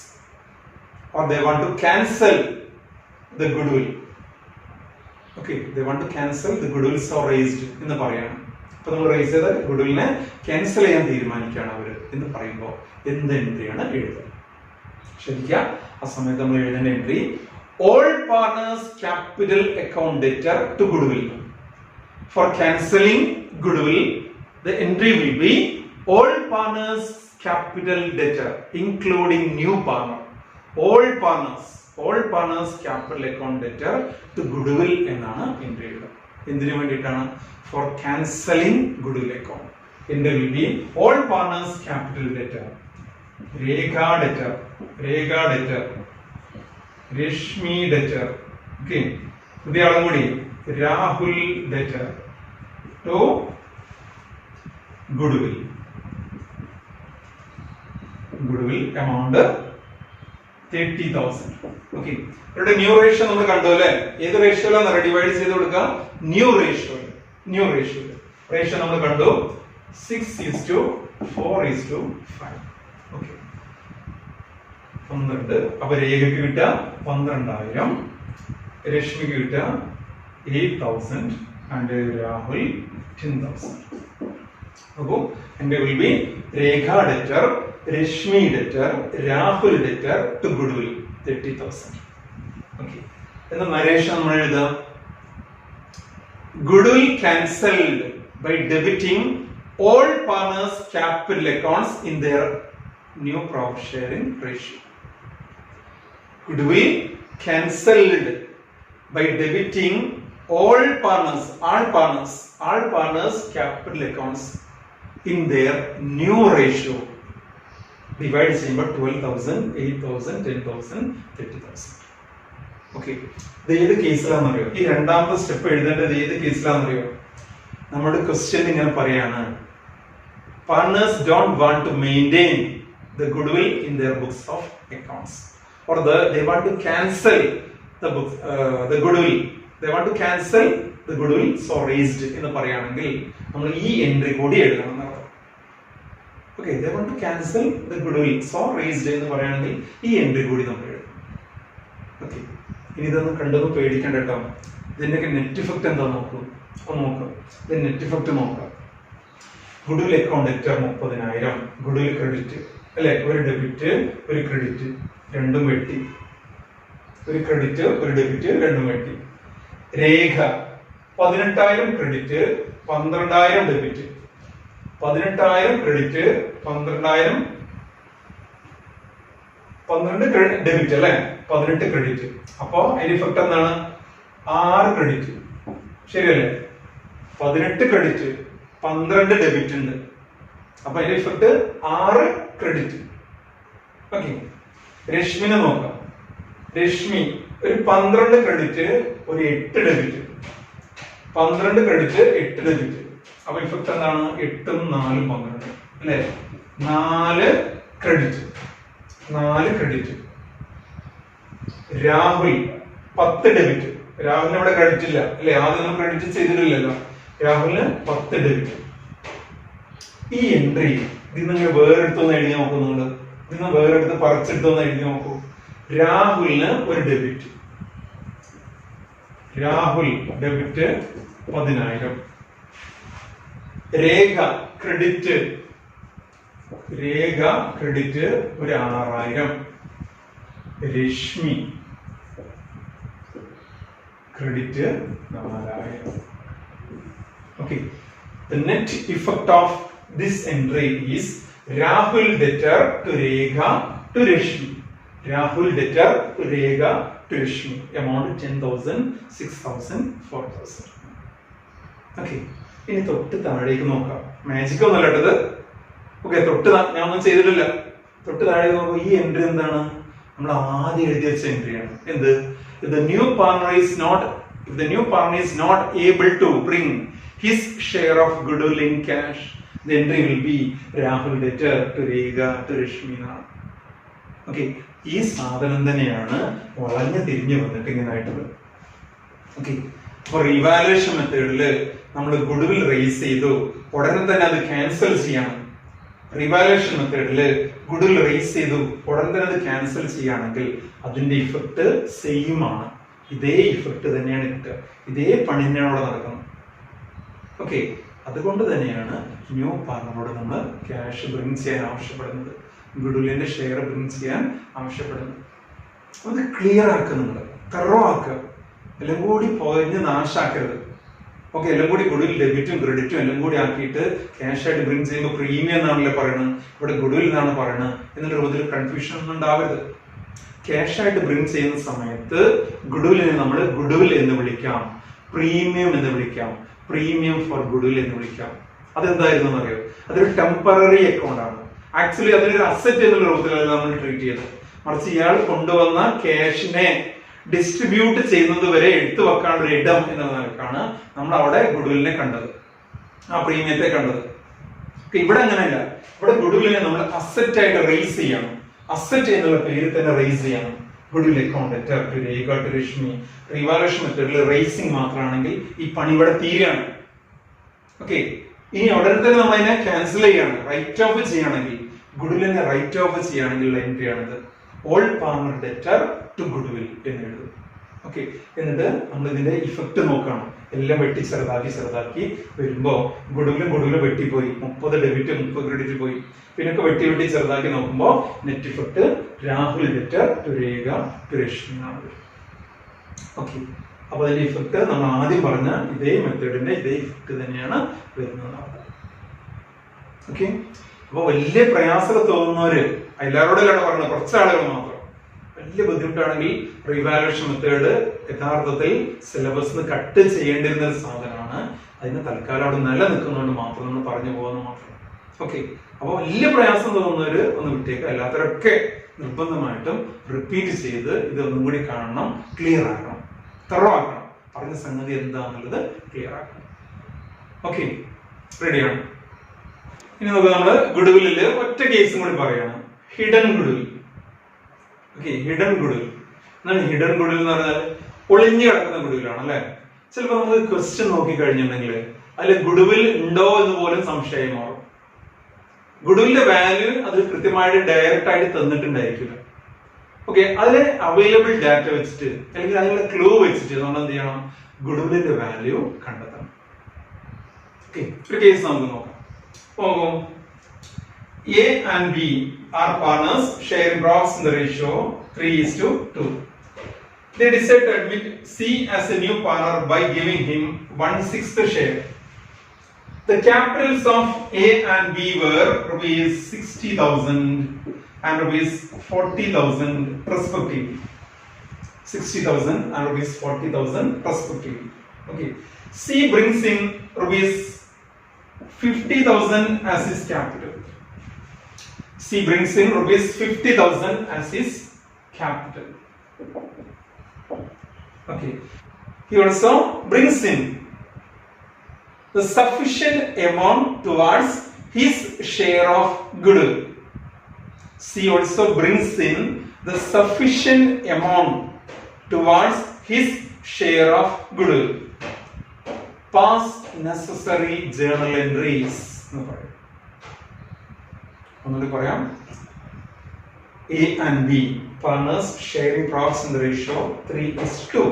or they want to cancel the goodwill. Okay, they want to cancel the goodwill so raised എന്ന് പറയാണ്. അപ്പൊ നമ്മൾ റേസ് ചെയ്ത ഗുഡ്വിലിനെ ക്യാൻസൽ ചെയ്യാൻ തീരുമാനിക്കുകയാണ് അവര് എന്ന് പറയുമ്പോൾ എന്ത് എൻട്രിയാണ് എഴുതുക? ശ്രദ്ധിക്കുക, ആ സമയത്ത് നമ്മൾ എഴുതേണ്ട entry, all partners capital account debtor to goodwill. For cancelling goodwill the entry will be all partners capital debtor including new partner. all partners capital account debtor to goodwill എന്നാണ് എൻട്രി എഴുതുക. എന്തിനു വേണ്ടിയിട്ടാണ്? for cancelling goodwill account. Entry will be all partners capital debtor, Rekha debtor, Reshmi debtor. Okay, പുതിയ ആളും കൂടി Rahul debtor to goodwill amount 30,000. Okay, ഇവിടെ new ratio നമ്മൾ കണ്ടു അല്ലേ? ഏത് റേഷ്യോയിലാണ് ഡിവൈഡ് ചെയ്ത് കൊടുക്കുക? ന്യൂ റേഷ്യോ നമ്മൾ കണ്ടു, 6:4:5. ഓക്കെ, 12. അപ്പൊ രേഖയ്ക്ക് കിട്ടുക 12,000, രശ്മിക്ക് കിട്ടുക 8,000 and രാഹുൽ 10,000. അപ്പോ എന്റെ will be Rekha debtor, Rashmi debtor, Rahul debtor to goodwill 30,000. Okay, എന്ന നരേഷൻ നമ്മൾ എഴുതാം, goodwill cancelled by debiting all partners capital accounts in their new profit sharing ratio. Goodwill cancelled by debiting all partners capital accounts in their new ratio. Divide ചെയ്യുമ്പോൾ 12,000, 8,000, 10,000, 30,000. Okay, ഇത് ഏത് കേസിലാണെന്നറിയോ? ഈ രണ്ടാമത്തെ step എഴുതേണ്ടത് ഏത് കേസിലാണെന്നറിയോ? നമ്മുടെ ക്വസ്റ്റ്യൻ ഇങ്ങനെ പറയാണ്, partners don't want to maintain the goodwill in their books of accounts, or they want to cancel the goodwill. They want to cancel the goodwill so raised എന്ന് പറയുകയാണെങ്കിൽ നമ്മൾ ഈ എൻട്രി കൂടി എഴുതണം എന്നർത്ഥം. Okay, they want to cancel the goodwill so raised എന്ന് പറയുകയാണെങ്കിൽ ഈ എൻട്രി കൂടി നമ്മൾ എഴുതണം. ഓക്കെ, ഇനി ഇതൊന്നും കണ്ടൊന്നും പേടിക്കണ്ട കേട്ടോ. ഇതിന്റെയൊക്കെ നെറ്റ് ഇഫക്റ്റ് എന്താ നോക്കൂ, ഇത് നെറ്റ് ഇഫക്റ്റ് നോക്കാം. Goodwill account debtor 30,000, goodwill credit അല്ലെ, ഒരു ഡെബിറ്റ് ഒരു ക്രെഡിറ്റ് രണ്ടും വെട്ടി, ഒരു ക്രെഡിറ്റ് ഒരു ഡെബിറ്റ് രണ്ടും വെട്ടി. രേഖ 18,000 ക്രെഡിറ്റ് 12,000 ഡെബിറ്റ്, 18,000 ക്രെഡിറ്റ് 12,000 12 ഡെബിറ്റ് അല്ലെ, 18 ക്രെഡിറ്റ്. അപ്പോ അതിന്റെ ഇഫക്റ്റ് എന്താണ്? 6 ക്രെഡിറ്റ്, ശരിയല്ലേ? 18 ക്രെഡിറ്റ് 12 ഡെബിറ്റ് ഉണ്ട്, അപ്പൊ അതിന്റെ ഇഫക്റ്റ് 6 ക്രെഡിറ്റ്. ഓക്കെ, രശ്മിനെ നോക്കാം. രശ്മി ഒരു 12 ക്രെഡിറ്റ് ഒരു 8 ഡെബിറ്റ്. 12 credit 8 debit. അപ്പൊ ഇഫക്റ്റ് എന്താണ്? 8 ഉം 4 ഉം 12 അല്ലെ? 4 ക്രെഡിറ്റ്. രാഹുൽ 10 ഡെബിറ്റ്. രാഹുലിന് ഇവിടെ ക്രെഡിറ്റ് ഇല്ല അല്ലെ? ആദ്യം നമ്മൾ ക്രെഡിറ്റ് ചെയ്തിട്ടില്ലല്ലോ. രാഹുലിന് 10 ഡെബിറ്റ്. ഈ എൻട്രി ഇത് നിങ്ങൾ വേറെടുത്തൊന്ന് എഴുതി നോക്കുന്നുണ്ട്. ഇതിന് വേറെടുത്ത് പറിച്ചെടുത്തൊന്ന് എഴുതി നോക്കൂ. രാഹുലിന് ഒരു ഡെബിറ്റ്. രാഹുൽ ഡെബിറ്റ് 10,000. രേഖ ക്രെഡിറ്റ് ഒരു 6,000. Rashmi credit 4,000. Okay, the net effect of this entry is Rahul debtor to Rekha to Rashmi. Rahul debtor to Rekha to Rashmi. Amount 10,000, 6,000, 4,000. Okay. ഇനി തൊട്ട് താഴേക്ക് നോക്കാം. മാജിക് ഒന്നല്ല കേട്ടത്. ഓക്കെ, ഞാൻ ഒന്നും ചെയ്തിട്ടില്ല. തൊട്ട് താഴേക്ക് നോക്കുമ്പോൾ ഈ എൻട്രി എന്താണ്? നമ്മൾ ആദ്യം എഴുതി വെച്ച എൻട്രിയാണ്. എന്ത്? If the new partner is not able to bring his share of goodwill in cash, the entry will be Rahul debtor to Rekha to Rashmi. Okay, ഈ സാധനം തന്നെയാണ് വളഞ്ഞു തിരിഞ്ഞു വന്നിട്ട് ഇങ്ങനെ ആയിട്ടുള്ളത്. ഓക്കെ, അപ്പൊ റിവാലുവേഷൻ മെത്തേഡില് നമ്മൾ ഗുഡ്വിൽ റേസ് ചെയ്തു, ഉടനെ തന്നെ അത് ക്യാൻസൽ ചെയ്യണം. റിവാലുവേഷൻ മെത്തേഡില് ഗുഡ്വിൽ റേസ് ചെയ്തു, ഉടനെ തന്നെ അത് ക്യാൻസൽ ചെയ്യുകയാണെങ്കിൽ അതിന്റെ ഇഫക്റ്റ് സെയിം ആണ്. ഇതേ ഇഫക്റ്റ് തന്നെയാണ് കിട്ടുക. ഇതേ പണി തന്നെയാണ് അവിടെ നടക്കുന്നത്. ഓക്കെ, അതുകൊണ്ട് തന്നെയാണ് ന്യൂ പാർട്ണറോട് നമ്മൾ ക്യാഷ് ബ്രിങ് ചെയ്യാൻ ആവശ്യപ്പെടുന്നത്, ഗുഡ്വില്ലിന്റെ ഷെയർ ബ്രിങ് ചെയ്യാൻ ആവശ്യപ്പെടുന്നത്. അത് ക്ലിയർ ആക്കുക, നിങ്ങൾ തറോ ആക്കുക, എല്ലാം കൂടി പോയിന്റ് നാശാക്കരുത്. ഓക്കെ, എല്ലാം കൂടി ഗുഡ്വിൽ ഡെബിറ്റും ക്രെഡിറ്റും എല്ലാം കൂടി ആക്കിയിട്ട് ക്യാഷ് ആയിട്ട് ബ്രിങ് ചെയ്യുമ്പോൾ പ്രീമിയം എന്നാണല്ലോ പറയുന്നത്, ഇവിടെ ഗുഡ്വിൽ എന്നാണ് പറയുന്നത് എന്നുള്ള രൂപത്തിൽ കൺഫ്യൂഷൻ ഒന്നും ഉണ്ടാവരുത്. ക്യാഷ് ആയിട്ട് ബ്രിങ് ചെയ്യുന്ന സമയത്ത് ഗുഡ്വില്ലിനെ നമ്മൾ ഗുഡ്വിൽ എന്ന് വിളിക്കാം, പ്രീമിയം എന്ന് വിളിക്കാം, പ്രീമിയം ഫോർ ഗുഡ്വിൽ എന്ന് വിളിക്കാം. അതെന്തായിരുന്നു അറിയോ? അതൊരു ടെമ്പററി അക്കൗണ്ട് ആണ്. ആക്ച്വലി അതിനൊരു അസറ്റ് എന്നുള്ള രൂപത്തിലല്ല നമ്മൾ ട്രീറ്റ് ചെയ്തത്. മറിച്ച് ഇയാൾ കൊണ്ടുവന്ന ക്യാഷിനെ ഡിസ്ട്രിബ്യൂട്ട് ചെയ്യുന്നത് വരെ എടുത്തു വെക്കാനുള്ള ഒരു ഇടം എന്ന നിലക്കാണ് നമ്മൾ അവിടെ ഗുഡ്വില്ലിനെ കണ്ടത്, ആ പ്രീമിയത്തെ കണ്ടത്. ഇവിടെ അങ്ങനെയല്ല. ഇവിടെ ഗുഡ്വില്ലിനെ നമ്മൾ അസറ്റ് ആയിട്ട് റേസ് ചെയ്യണം. അസറ്റ് എന്നുള്ള പേര് തന്നെ റേസ് ചെയ്യണം. Goodwill account to Rekha to Rashmi. Revaluation മെത്തേഡിൽ റേസിംഗ് മാത്രമാണെങ്കിൽ ഈ പണി ഇവിടെ തീരുകയാണ്. ഓക്കെ, ഇനി ഉടനെ തന്നെ നമ്മൾ അതിനെ ക്യാൻസൽ ചെയ്യാണ്, റൈറ്റ് ഓഫ് ചെയ്യുകയാണെങ്കിൽ, ഗുഡ്വില്ലിനെ റൈറ്റ് ഓഫ് ചെയ്യുകയാണെങ്കിൽ എൻട്രി ആണിത്. All partner debtor to goodwill എന്ന് എഴുതും. ഓക്കെ, എന്നിട്ട് നമ്മൾ ഇതിന്റെ ഇഫക്റ്റ് നോക്കണം. എല്ലാം വെട്ടി ചെറുതാക്കി വരുമ്പോ ഗുഡ്വിലും വെട്ടിപ്പോയി. 30 ഡെബിറ്റ് 30 ക്രെഡിറ്റ് പോയി. പിന്നൊക്കെ വെട്ടി ചെറുതാക്കി നോക്കുമ്പോ net effect Rahul debtor to Rekha to Rashmi എന്നാണ്. ഓക്കെ, അപ്പൊ അതിന്റെ ഇഫക്റ്റ് നമ്മൾ ആദ്യം പറഞ്ഞ ഇതേ മെത്തേഡിന്റെ ഇതേ ഇഫക്റ്റ് തന്നെയാണ് വരുന്നത്. ഓക്കെ, അപ്പൊ വലിയ പ്രയാസമൊക്കെ തോന്നുന്നവര്, എല്ലാവരോടെല്ലാം പറഞ്ഞത് കുറച്ച് ആളുകൾ മാത്രം, വലിയ ബുദ്ധിമുട്ടാണെങ്കിൽ റിവാലുവേഷൻ മെത്തേഡ് യഥാർത്ഥത്തിൽ സിലബസിന് കട്ട് ചെയ്യേണ്ടിരുന്ന ഒരു സാധനമാണ്. അതിന് തൽക്കാലം അവിടെ നിലനിൽക്കുന്നതുകൊണ്ട് മാത്രം നമ്മൾ പറഞ്ഞു പോകുന്നത് മാത്രം. ഓക്കെ, അപ്പൊ വലിയ പ്രയാസം തോന്നുന്നവര് ഒന്ന് വിട്ടേക്ക്. അല്ലാത്തവരൊക്കെ നിർബന്ധമായിട്ടും റിപ്പീറ്റ് ചെയ്ത് ഇതൊന്നും കൂടി കാണണം, ക്ലിയർ ആക്കണം, തറോ ആക്കണം. പറഞ്ഞ സംഗതി എന്താന്നുള്ളത് ക്ലിയർ ആക്കണം. ഓക്കെ, റെഡിയാണ്. ഇനി നമുക്ക് നമ്മള് ഗുഡ്വില്ലില് ഒറ്റ കേസും കൂടി പറയാണ്, hidden goodwill. Okay, hidden goodwill എന്താണ്? ഹിഡൻ ഗുഡ്വിൽ എന്ന് പറഞ്ഞാൽ ഒളിഞ്ഞു കിടക്കുന്ന ഗുഡ്വിലാണ് അല്ലെ. ചിലപ്പോ നമുക്ക് ക്വസ്റ്റ്യൻ നോക്കി കഴിഞ്ഞിട്ടുണ്ടെങ്കിൽ അതിൽ ഗുഡ്വിൽ ഉണ്ടോ എന്ന് പോലും സംശയം മാറും. ഗുഡ്വില്ലിന്റെ വാല്യൂ അത് കൃത്യമായിട്ട് ഡയറക്റ്റ് ആയിട്ട് തന്നിട്ടുണ്ടായിരിക്കില്ല. ഓക്കെ, അതിലെ അവൈലബിൾ ഡാറ്റ വെച്ചിട്ട് അല്ലെങ്കിൽ അതിനുള്ള ക്ലൂ വെച്ചിട്ട് നമ്മൾ എന്ത് ചെയ്യണം? ഗുഡ്വില്ലിന്റെ വാല്യൂ കണ്ടെത്തണം. ഓക്കെ, ഒരു കേസ് നമുക്ക് നോക്കാം. A and B are partners, share blocks in the ratio 3:2. They decide to admit C as a new partner by giving him 1/6 share. The capitals of A and B were rupees 60,000 and rupees 40,000 respectively. 60,000 and rupees 40,000 respectively. Okay, C brings in rupees 50,000 as his capital. C brings in rupees 50,000 as his capital. Okay. He also brings in the sufficient amount towards his share of goodwill. C also brings in the sufficient amount towards his share of goodwill. Pass necessary journal entries. ഒന്നുകൂടി പറയാം. A and B partners sharing profits in the ratio 3:2.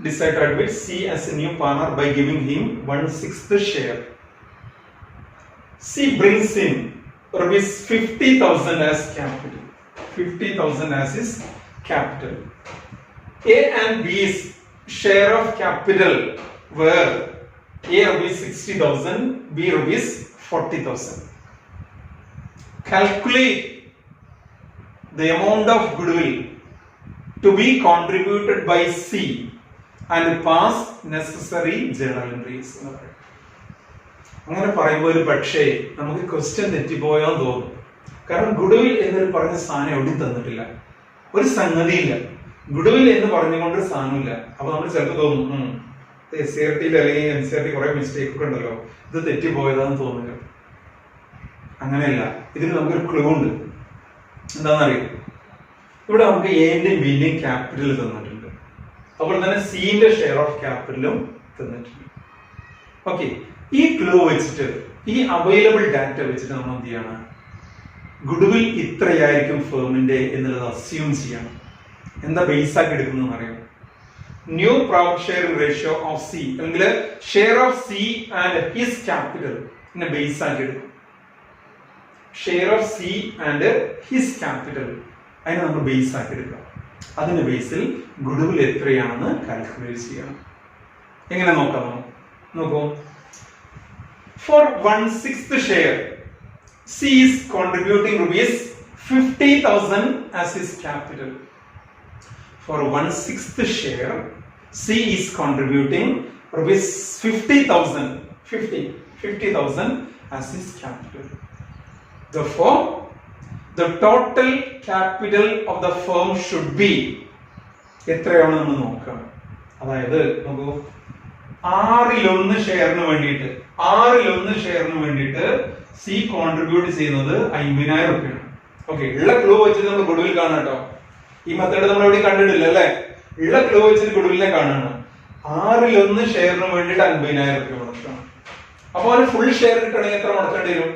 Decide to admit C as a new partner by giving him 1/6 share. C brings in rupees 50,000 as capital. 50,000 as his capital. A and B's share of capital were A rupees 60,000, B rupees 40,000. Calculate the amount of goodwill to be contributed by C and pass necessary journal entries. അങ്ങനെ പറയുമ്പോൾ ഒരു പക്ഷേ നമുക്ക് question തെറ്റിപ്പോയാന്ന് തോന്നും. കാരണം goodwill എന്നൊരു പറഞ്ഞ സാധനം എവിടെയും തന്നിട്ടില്ല, ഒരു സംഗതിയില്ല. ഗുഡ്വിൽ എന്ന് പറഞ്ഞുകൊണ്ട് ഒരു സാധനമില്ല. അപ്പൊ നമ്മൾ ചിലപ്പോൾ തോന്നും SCRT അല്ലെങ്കിൽ NCERT കുറെ മിസ്റ്റേക്ക് ഒക്കെ ഉണ്ടല്ലോ, ഇത് തെറ്റിപ്പോയതാന്ന് തോന്നുക. അങ്ങനെയല്ല, ഇതിന് നമുക്കൊരു ക്ലൂ ഉണ്ട്. എന്താണെന്നറിയാം, ഇവിടെ നമുക്ക് എന്റെയും ബിന്റെയും ക്യാപിറ്റൽ തന്നിട്ടുണ്ട്, അപ്പോൾ തന്നെ സിന്റെ ഷെയർ ഓഫ് ക്യാപിറ്റലും തന്നിട്ടുണ്ട്. ഓക്കെ, ഈ ക്ലൂ വെച്ചിട്ട്, ഈ അവൈലബിൾ ഡാറ്റ വെച്ചിട്ട് നമ്മൾ എന്ത് ചെയ്യണം, ഗുഡ്വിൽ ഇത്രയായിരിക്കും ഫേമിന്റെ എന്നുള്ളത് അസ്യൂം ചെയ്യണം. എന്താ ബേസ് ആക്കി എടുക്കുന്നതെന്ന് അറിയാം. New profit sharing ratio of C അല്ലെങ്കിൽ share of C and his capital base ആക്കി എടുക്കും. Share of C and his capital അതിനെ നമ്മൾ ബേസ് ആക്കി എടുക്കാം. അതിന്റെ ബേസിൽ ഗുഡ്വിൽ എത്രയാണെന്ന് കാൽക്കുലേറ്റ് ചെയ്യണം. എങ്ങനെ നോക്കാം? നോക്കൂ, for 1/6 share C is contributing rupees 50,000 as his capital. For 1/6 share C is contributing rupees 50,000 as his capital. Therefore the total capital of the firm should be എത്രയാണ് നമ്മൾ നോക്കാം. അതായത് നോക്കൂ, 6/1 ഷെയറിന് വേണ്ടിയിട്ട് സി കോൺട്രിബ്യൂട്ട് ചെയ്യുന്നത് 50,000 രൂപയാണ്. ഓക്കെ, ഉള്ള ക്ലൂ വെച്ചിട്ട് നമ്മൾ ഗുഡ്വിൽ കാണാം കേട്ടോ. ഈ മെത്തേഡ് നമ്മൾ എവിടെ കണ്ടിട്ടില്ല അല്ലെ? ഉള്ള ക്ലൂ വെച്ചിട്ട് ഗുഡ്വിലിനെ കാണണം. 6/1 ഷെയറിന് വേണ്ടിയിട്ട് 50,000 രൂപ മുടക്കണം. അപ്പൊ അവന് ഫുൾ ഷെയർ കിട്ടണമെങ്കിൽ എത്ര മുടക്കേണ്ടി വരും?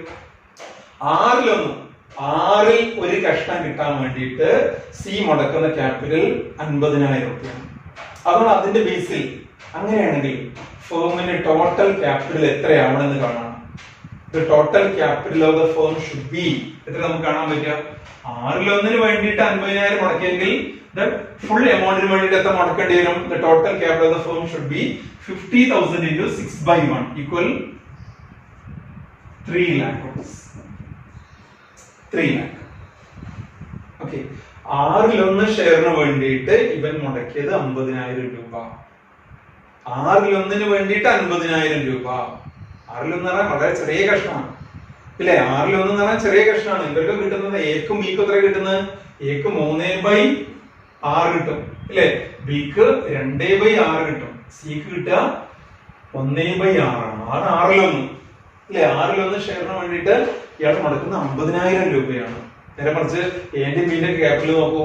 6/1 ഒരു കഷ്ണം കിട്ടാൻ വേണ്ടിയിട്ട് സി മുടക്കുന്ന ക്യാപിറ്റൽ 50,000 രൂപയാണ്. അതുകൊണ്ട് അതിന്റെ ബേസിൽ അങ്ങനെയാണെങ്കിൽ ഫേമിന്റെ ടോട്ടൽ ക്യാപിറ്റൽ എത്രയാവണമെന്ന് കാണണം. The total capital of the firm should be എത്ര നമുക്ക് കാണാൻ പറ്റുക? 6/1 വേണ്ടിയിട്ട് 50,000 മുടക്കിയെങ്കിൽ the full amount വേണ്ടിയിട്ട് എത്ര മുടക്കേണ്ടി വരും? The total capital of the firm should be 50,000 into 6/1 equal 3 lakh rupees. 3 lakh. Okay, 6/1 ഷെയറിന് വേണ്ടിയിട്ട് ഇവൻ മുടക്കിയത് 50,000 രൂപ. 6/1 വേണ്ടിയിട്ട് 50,000 രൂപ. 6/1 പറഞ്ഞാൽ വളരെ ചെറിയ കഷ്ണമാണ് ഇല്ലേ? 6/1 പറഞ്ഞാൽ ചെറിയ കഷ്ണമാണ്. ഇവർക്ക് കിട്ടുന്നത് എക്കും ബിക്കും എത്ര കിട്ടുന്നത്? എക്ക് 3/6 കിട്ടും ഇല്ലേ? ബിക്ക് 2/6 കിട്ടും. സിക്ക് കിട്ടുക 1/6 ആണ്. 6/1 ഇല്ലേ? 6/1 ഷെയറിന് വേണ്ടിയിട്ട് ഇയാൾ മുടക്കുന്ന 50,000 രൂപയാണ്. നേരെ മറിച്ച് എന്റെ ബിന്റെ ക്യാപിറ്റൽ നോക്കൂ,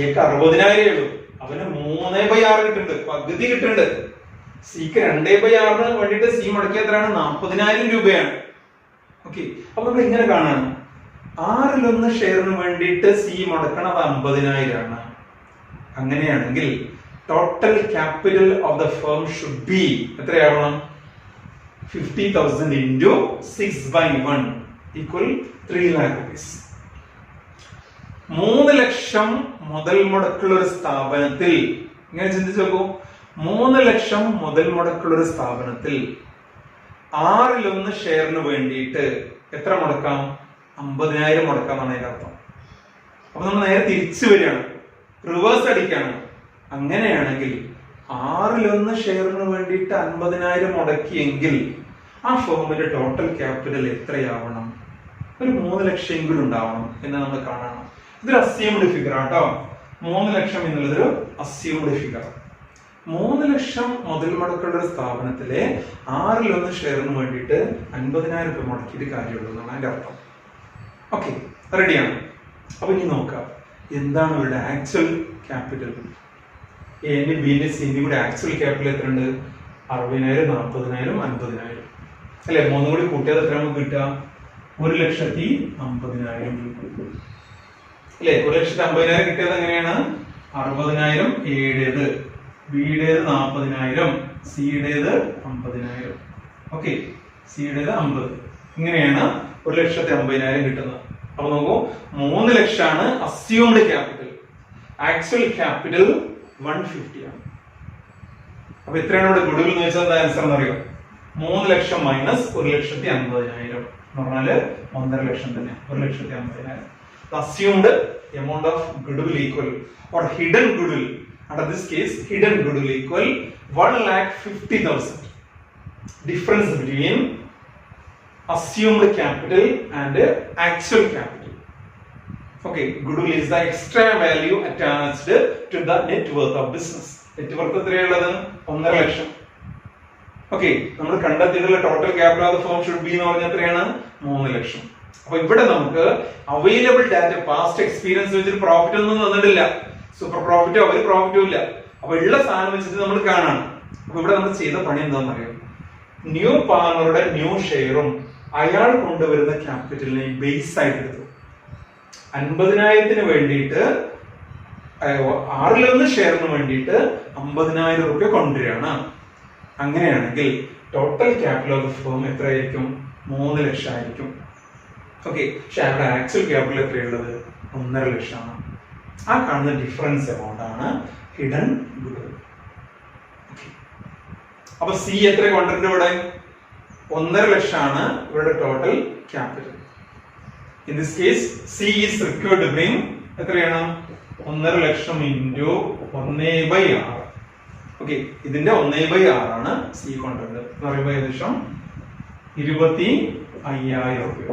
എക്ക് 60,000 ഉള്ളൂ, അവന് 3/6 കിട്ടുന്നുണ്ട്, പകുതി കിട്ടുന്നുണ്ട്. സിക്ക് 2/6 വേണ്ടിയിട്ട് സി മുടക്കിയ എത്രയാണ്? 40,000 രൂപയാണ്. ഓക്കെ, അപ്പൊ നമ്മൾ ഇങ്ങനെ കാണാണ്, 6/1 ഷെയറിന് വേണ്ടിയിട്ട് സി മുടക്കണത് 50,000 ആണ്. അങ്ങനെയാണെങ്കിൽ total capital of the firm should be എത്രയാവണം? 50,000 into 6/1 equal 3 lakh rupees. 3 ലക്ഷം മുതൽ മുടക്കുള്ള ഒരു സ്ഥാപനത്തിൽ, ഇങ്ങനെ ചിന്തിച്ചു നോക്കൂ, 3 ലക്ഷം മുതൽ മുടക്കുള്ള ഒരു സ്ഥാപനത്തിൽ 6/1 ഷെയറിന് വേണ്ടിയിട്ട് എത്ര മുടക്കാം? 50,000 മുടക്കാന്നാണ് അതിന്റെ അർത്ഥം. അപ്പൊ നമ്മൾ നേരെ തിരിച്ചു വരികയാണ്, റിവേഴ്സ് അടിക്കാണ്. അങ്ങനെയാണെങ്കിൽ 6/1 ഷെയറിന് വേണ്ടിയിട്ട് 50,000 മുടക്കിയെങ്കിൽ ആ ഫേമിന്റെ ടോട്ടൽ ക്യാപിറ്റൽ എത്രയാവണം? ഒരു 3 ലക്ഷം എങ്കിലും ഉണ്ടാവണം എന്ന് നമ്മൾ കാണണം. ഇതൊരു അസ്യൂംഡ് ഫിഗർ ആട്ടോ. 3 ലക്ഷം എന്നുള്ളതൊരു അസ്യൂംഡ് ഫിഗർ. 3 ലക്ഷം മുതൽ മുടക്കുള്ള ഒരു സ്ഥാപനത്തിലെ 1/6 ഷെയറിന് വേണ്ടിയിട്ട് 50,000 രൂപ മുടക്കിയിട്ട് കാര്യമുള്ളൂ എന്നാണ് അതിന്റെ അർത്ഥം. ഓക്കെ, റെഡിയാണ്. അപ്പൊ ഇനി നോക്കാം എന്താണ് ഇവരുടെ ആക്ച്വൽ ക്യാപിറ്റൽ. എന്റെ ബിന്റെ സിന്റെ കൂടെ ആക്ച്വൽ ക്യാപിറ്റൽ എത്ര ഉണ്ട്? 60,000, 40,000, 50,000 അല്ലെ? 3 കൂടി കൂട്ടിയത് എത്ര നമുക്ക് കിട്ടുക? 1,50,000 അല്ലെ? 1,50,000 കിട്ടിയത് എങ്ങനെയാണ്? 60,000 എയുടേത്, ബിയുടേത് 40,000, സിയുടേത് 50,000. ഓക്കെ, സിയുടേത് 50. ഇങ്ങനെയാണ് 1,50,000 കിട്ടുന്നത്. അപ്പൊ നോക്കൂ, 3 ലക്ഷമാണ് അസ്യൂംഡ് ക്യാപിറ്റൽ. ആക്ച്വൽ ക്യാപിറ്റൽ 150 ആണ്. അപ്പൊ എത്രയാണ് ഇവിടെ ഗുഡ്വിൽ എന്ന് വെച്ചാൽ എന്താ ആൻസർ എന്നറിയോ? 3 ലക്ഷം മൈനസ് 1,50,000 എന്ന് പറഞ്ഞാല് 1.5 ലക്ഷം തന്നെ. 1,50,000. Assumed amount of goodwill equal or hidden goodwill. Under this case, hidden goodwill equal 1,50,000. Difference between assumed capital and actual capital. Okay, goodwill is the extra value attached to the net worth of business. Net worth എത്രയുള്ളത്? 1.5 ലക്ഷം. Okay, നമ്മൾ കണ്ടെത്തിയിട്ടുള്ള total capital of the firm should be എന്ന് പറഞ്ഞാൽ എത്രയാണ്? 3 ലക്ഷം. അപ്പൊ ഇവിടെ നമുക്ക് അവൈലബിൾ ഡാറ്റ, പാസ്റ്റ് എക്സ്പീരിയൻസ് വെച്ചിട്ട് പ്രോഫിറ്റ് ഒന്നും തന്നിട്ടില്ല. സൂപ്പർ പ്രോഫിറ്റോ ഒരു പ്രോഫിറ്റും ഇല്ല. അപ്പൊ ഉള്ള സാധനം വെച്ചിട്ട് നമ്മൾ കാണാണ്. അപ്പൊ ഇവിടെ നമ്മൾ ചെയ്ത പണി എന്താണെന്ന് അറിയാം? ന്യൂ പാർട്ണറുടെ ന്യൂ ഷെയറും അയാൾ കൊണ്ടുവരുന്ന ക്യാപിറ്റലിനെ ബേസ് ആയിട്ട് എടുത്തു. 50,000 വേണ്ടിയിട്ട് 1/6 ഷെയറിന് വേണ്ടിയിട്ട് 50,000 രൂപ കൊണ്ടുവരികയാണ്. അങ്ങനെയാണെങ്കിൽ total capital of the firm എത്രയായിരിക്കും? 3 ലക്ഷം ആയിരിക്കും. ഓക്കെ, പക്ഷെ അവിടെ ആക്ച്വൽ ക്യാപിറ്റൽ എത്രയുള്ളത്? 1.5 ലക്ഷമാണ്. ആ കാണുന്ന ഡിഫറൻസ് എമൗണ്ട് ആണ് ഹിഡൻ ഗുഡ്വിൽ. അപ്പൊ സി എത്ര കൊണ്ടിട്ടുണ്ട് ഇവിടെ? 1.5 ലക്ഷമാണ് ഇവരുടെ total capital. In this case C is required to bring എത്രയാണ്? 1.5 ലക്ഷം ഇൻറ്റു 1/6. ഓക്കെ, ഇതിന്റെ 1/6 ആണ് സി കൊണ്ടുവരുന്നത് എന്ന് പറയുമ്പോൾ ഏകദേശം 25,000 രൂപ.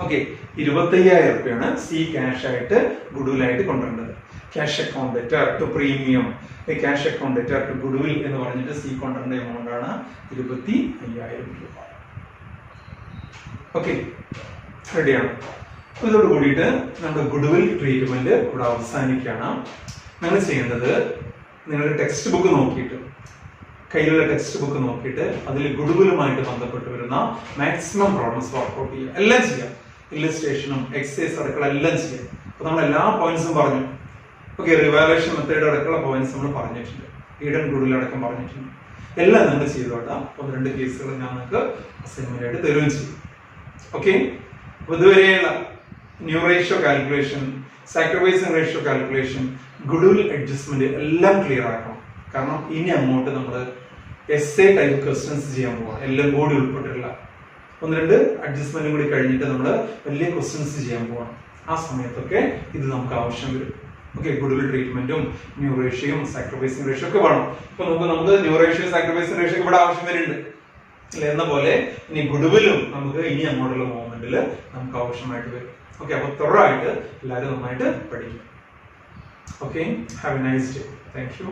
ഓക്കെ, 25,000 രൂപയാണ് സി ക്യാഷ് ആയിട്ട് ഗുഡ്വിൽ ആയിട്ട് കൊണ്ടുവരുന്നത്. Cash account debtor to premium, cash account debtor to goodwill എന്ന് പറഞ്ഞിട്ട് സി കൊണ്ടുവരേണ്ട എമൗണ്ട് ആണ് 25,000 രൂപ. ഓക്കെ, റെഡിയാണ്. ഇതോട് കൂടിയിട്ട് നമ്മുടെ ഗുഡ്വിൽ ട്രീറ്റ്മെന്റ് ഇവിടെ അവസാനിക്കുകയാണ്. നിങ്ങൾ ചെയ്യേണ്ടത് നിങ്ങളുടെ ടെക്സ്റ്റ് ബുക്ക് നോക്കിയിട്ട്, കയ്യിലുള്ള ടെക്സ്റ്റ് ബുക്ക് നോക്കിയിട്ട് അതിൽ ഗുഡ്വിലുമായിട്ട് ബന്ധപ്പെട്ട് വരുന്ന മാക്സിമം പ്രോബ്ലംസ് വർക്ക്ഔട്ട് ചെയ്യുക. എല്ലാം ചെയ്യാം, ഇല്ലസ്ട്രേഷനും എക്സസൈസ് അടക്കം എല്ലാം ചെയ്യാം. അപ്പൊ നമ്മൾ എല്ലാ പോയിന്റ്സും പറഞ്ഞു. ഓക്കെ, റിവാലുവേഷൻ മെത്തേഡ് അടക്കമുള്ള പോയിന്റ്സ് നമ്മൾ പറഞ്ഞിട്ടുണ്ട്, ഈഡൻ ഗുഡ്വിൽ അടക്കം പറഞ്ഞിട്ടുണ്ട്. എല്ലാം നിങ്ങൾ ചെയ്തോട്ടാം. 1-2 കേസുകൾ ഞാൻ നിങ്ങൾക്ക് അസൈൻമെന്റ് ആയിട്ട് തരുകയും ചെയ്യും. ഓക്കെ, അപ്പൊ ഇതുവരെയുള്ള new ratio calculation, sacrificing ratio calculation, goodwill adjustment എല്ലാം ക്ലിയർ ആക്കണം. കാരണം ഇനി അങ്ങോട്ട് നമ്മൾ എസ്എ ടൈപ്പ് ക്വസ്റ്റ്യൻസ് ചെയ്യാൻ പോവാം. എല്ലാം കൂടി ഉൾപ്പെട്ടിട്ടുള്ള 1-2 അഡ്ജസ്റ്റ്മെന്റും കൂടി കഴിഞ്ഞിട്ട് നമ്മൾ വലിയ ക്വസ്റ്റ്യൻസ് ചെയ്യാൻ പോവാം. ആ സമയത്തൊക്കെ ഇത് നമുക്ക് ആവശ്യം വരും. ഓക്കെ, ഗുഡ്വിൽ ട്രീറ്റ്മെന്റും ന്യൂ റേഷ്യോയും സാക്രിഫൈസിംഗ് റേഷ്യോ ഒക്കെ വേണം. ഇപ്പൊ നമുക്ക് ന്യൂ റേഷ്യോ സാക്രിഫൈസിംഗ് റേഷ്യോ ഇവിടെ ആവശ്യം വരുന്നുണ്ട് എന്ന പോലെ ഇനി ഗുഡ്വിലും നമുക്ക് ഇനി അങ്ങോട്ടുള്ള മൂവ്മെന്റിൽ നമുക്ക് ആവശ്യമായിട്ട് വരും. ഓക്കെ, അപ്പൊ തൊറായിട്ട് എല്ലാവരും നന്നായിട്ട് പഠിക്കും. Okay, have a nice day. Thank you.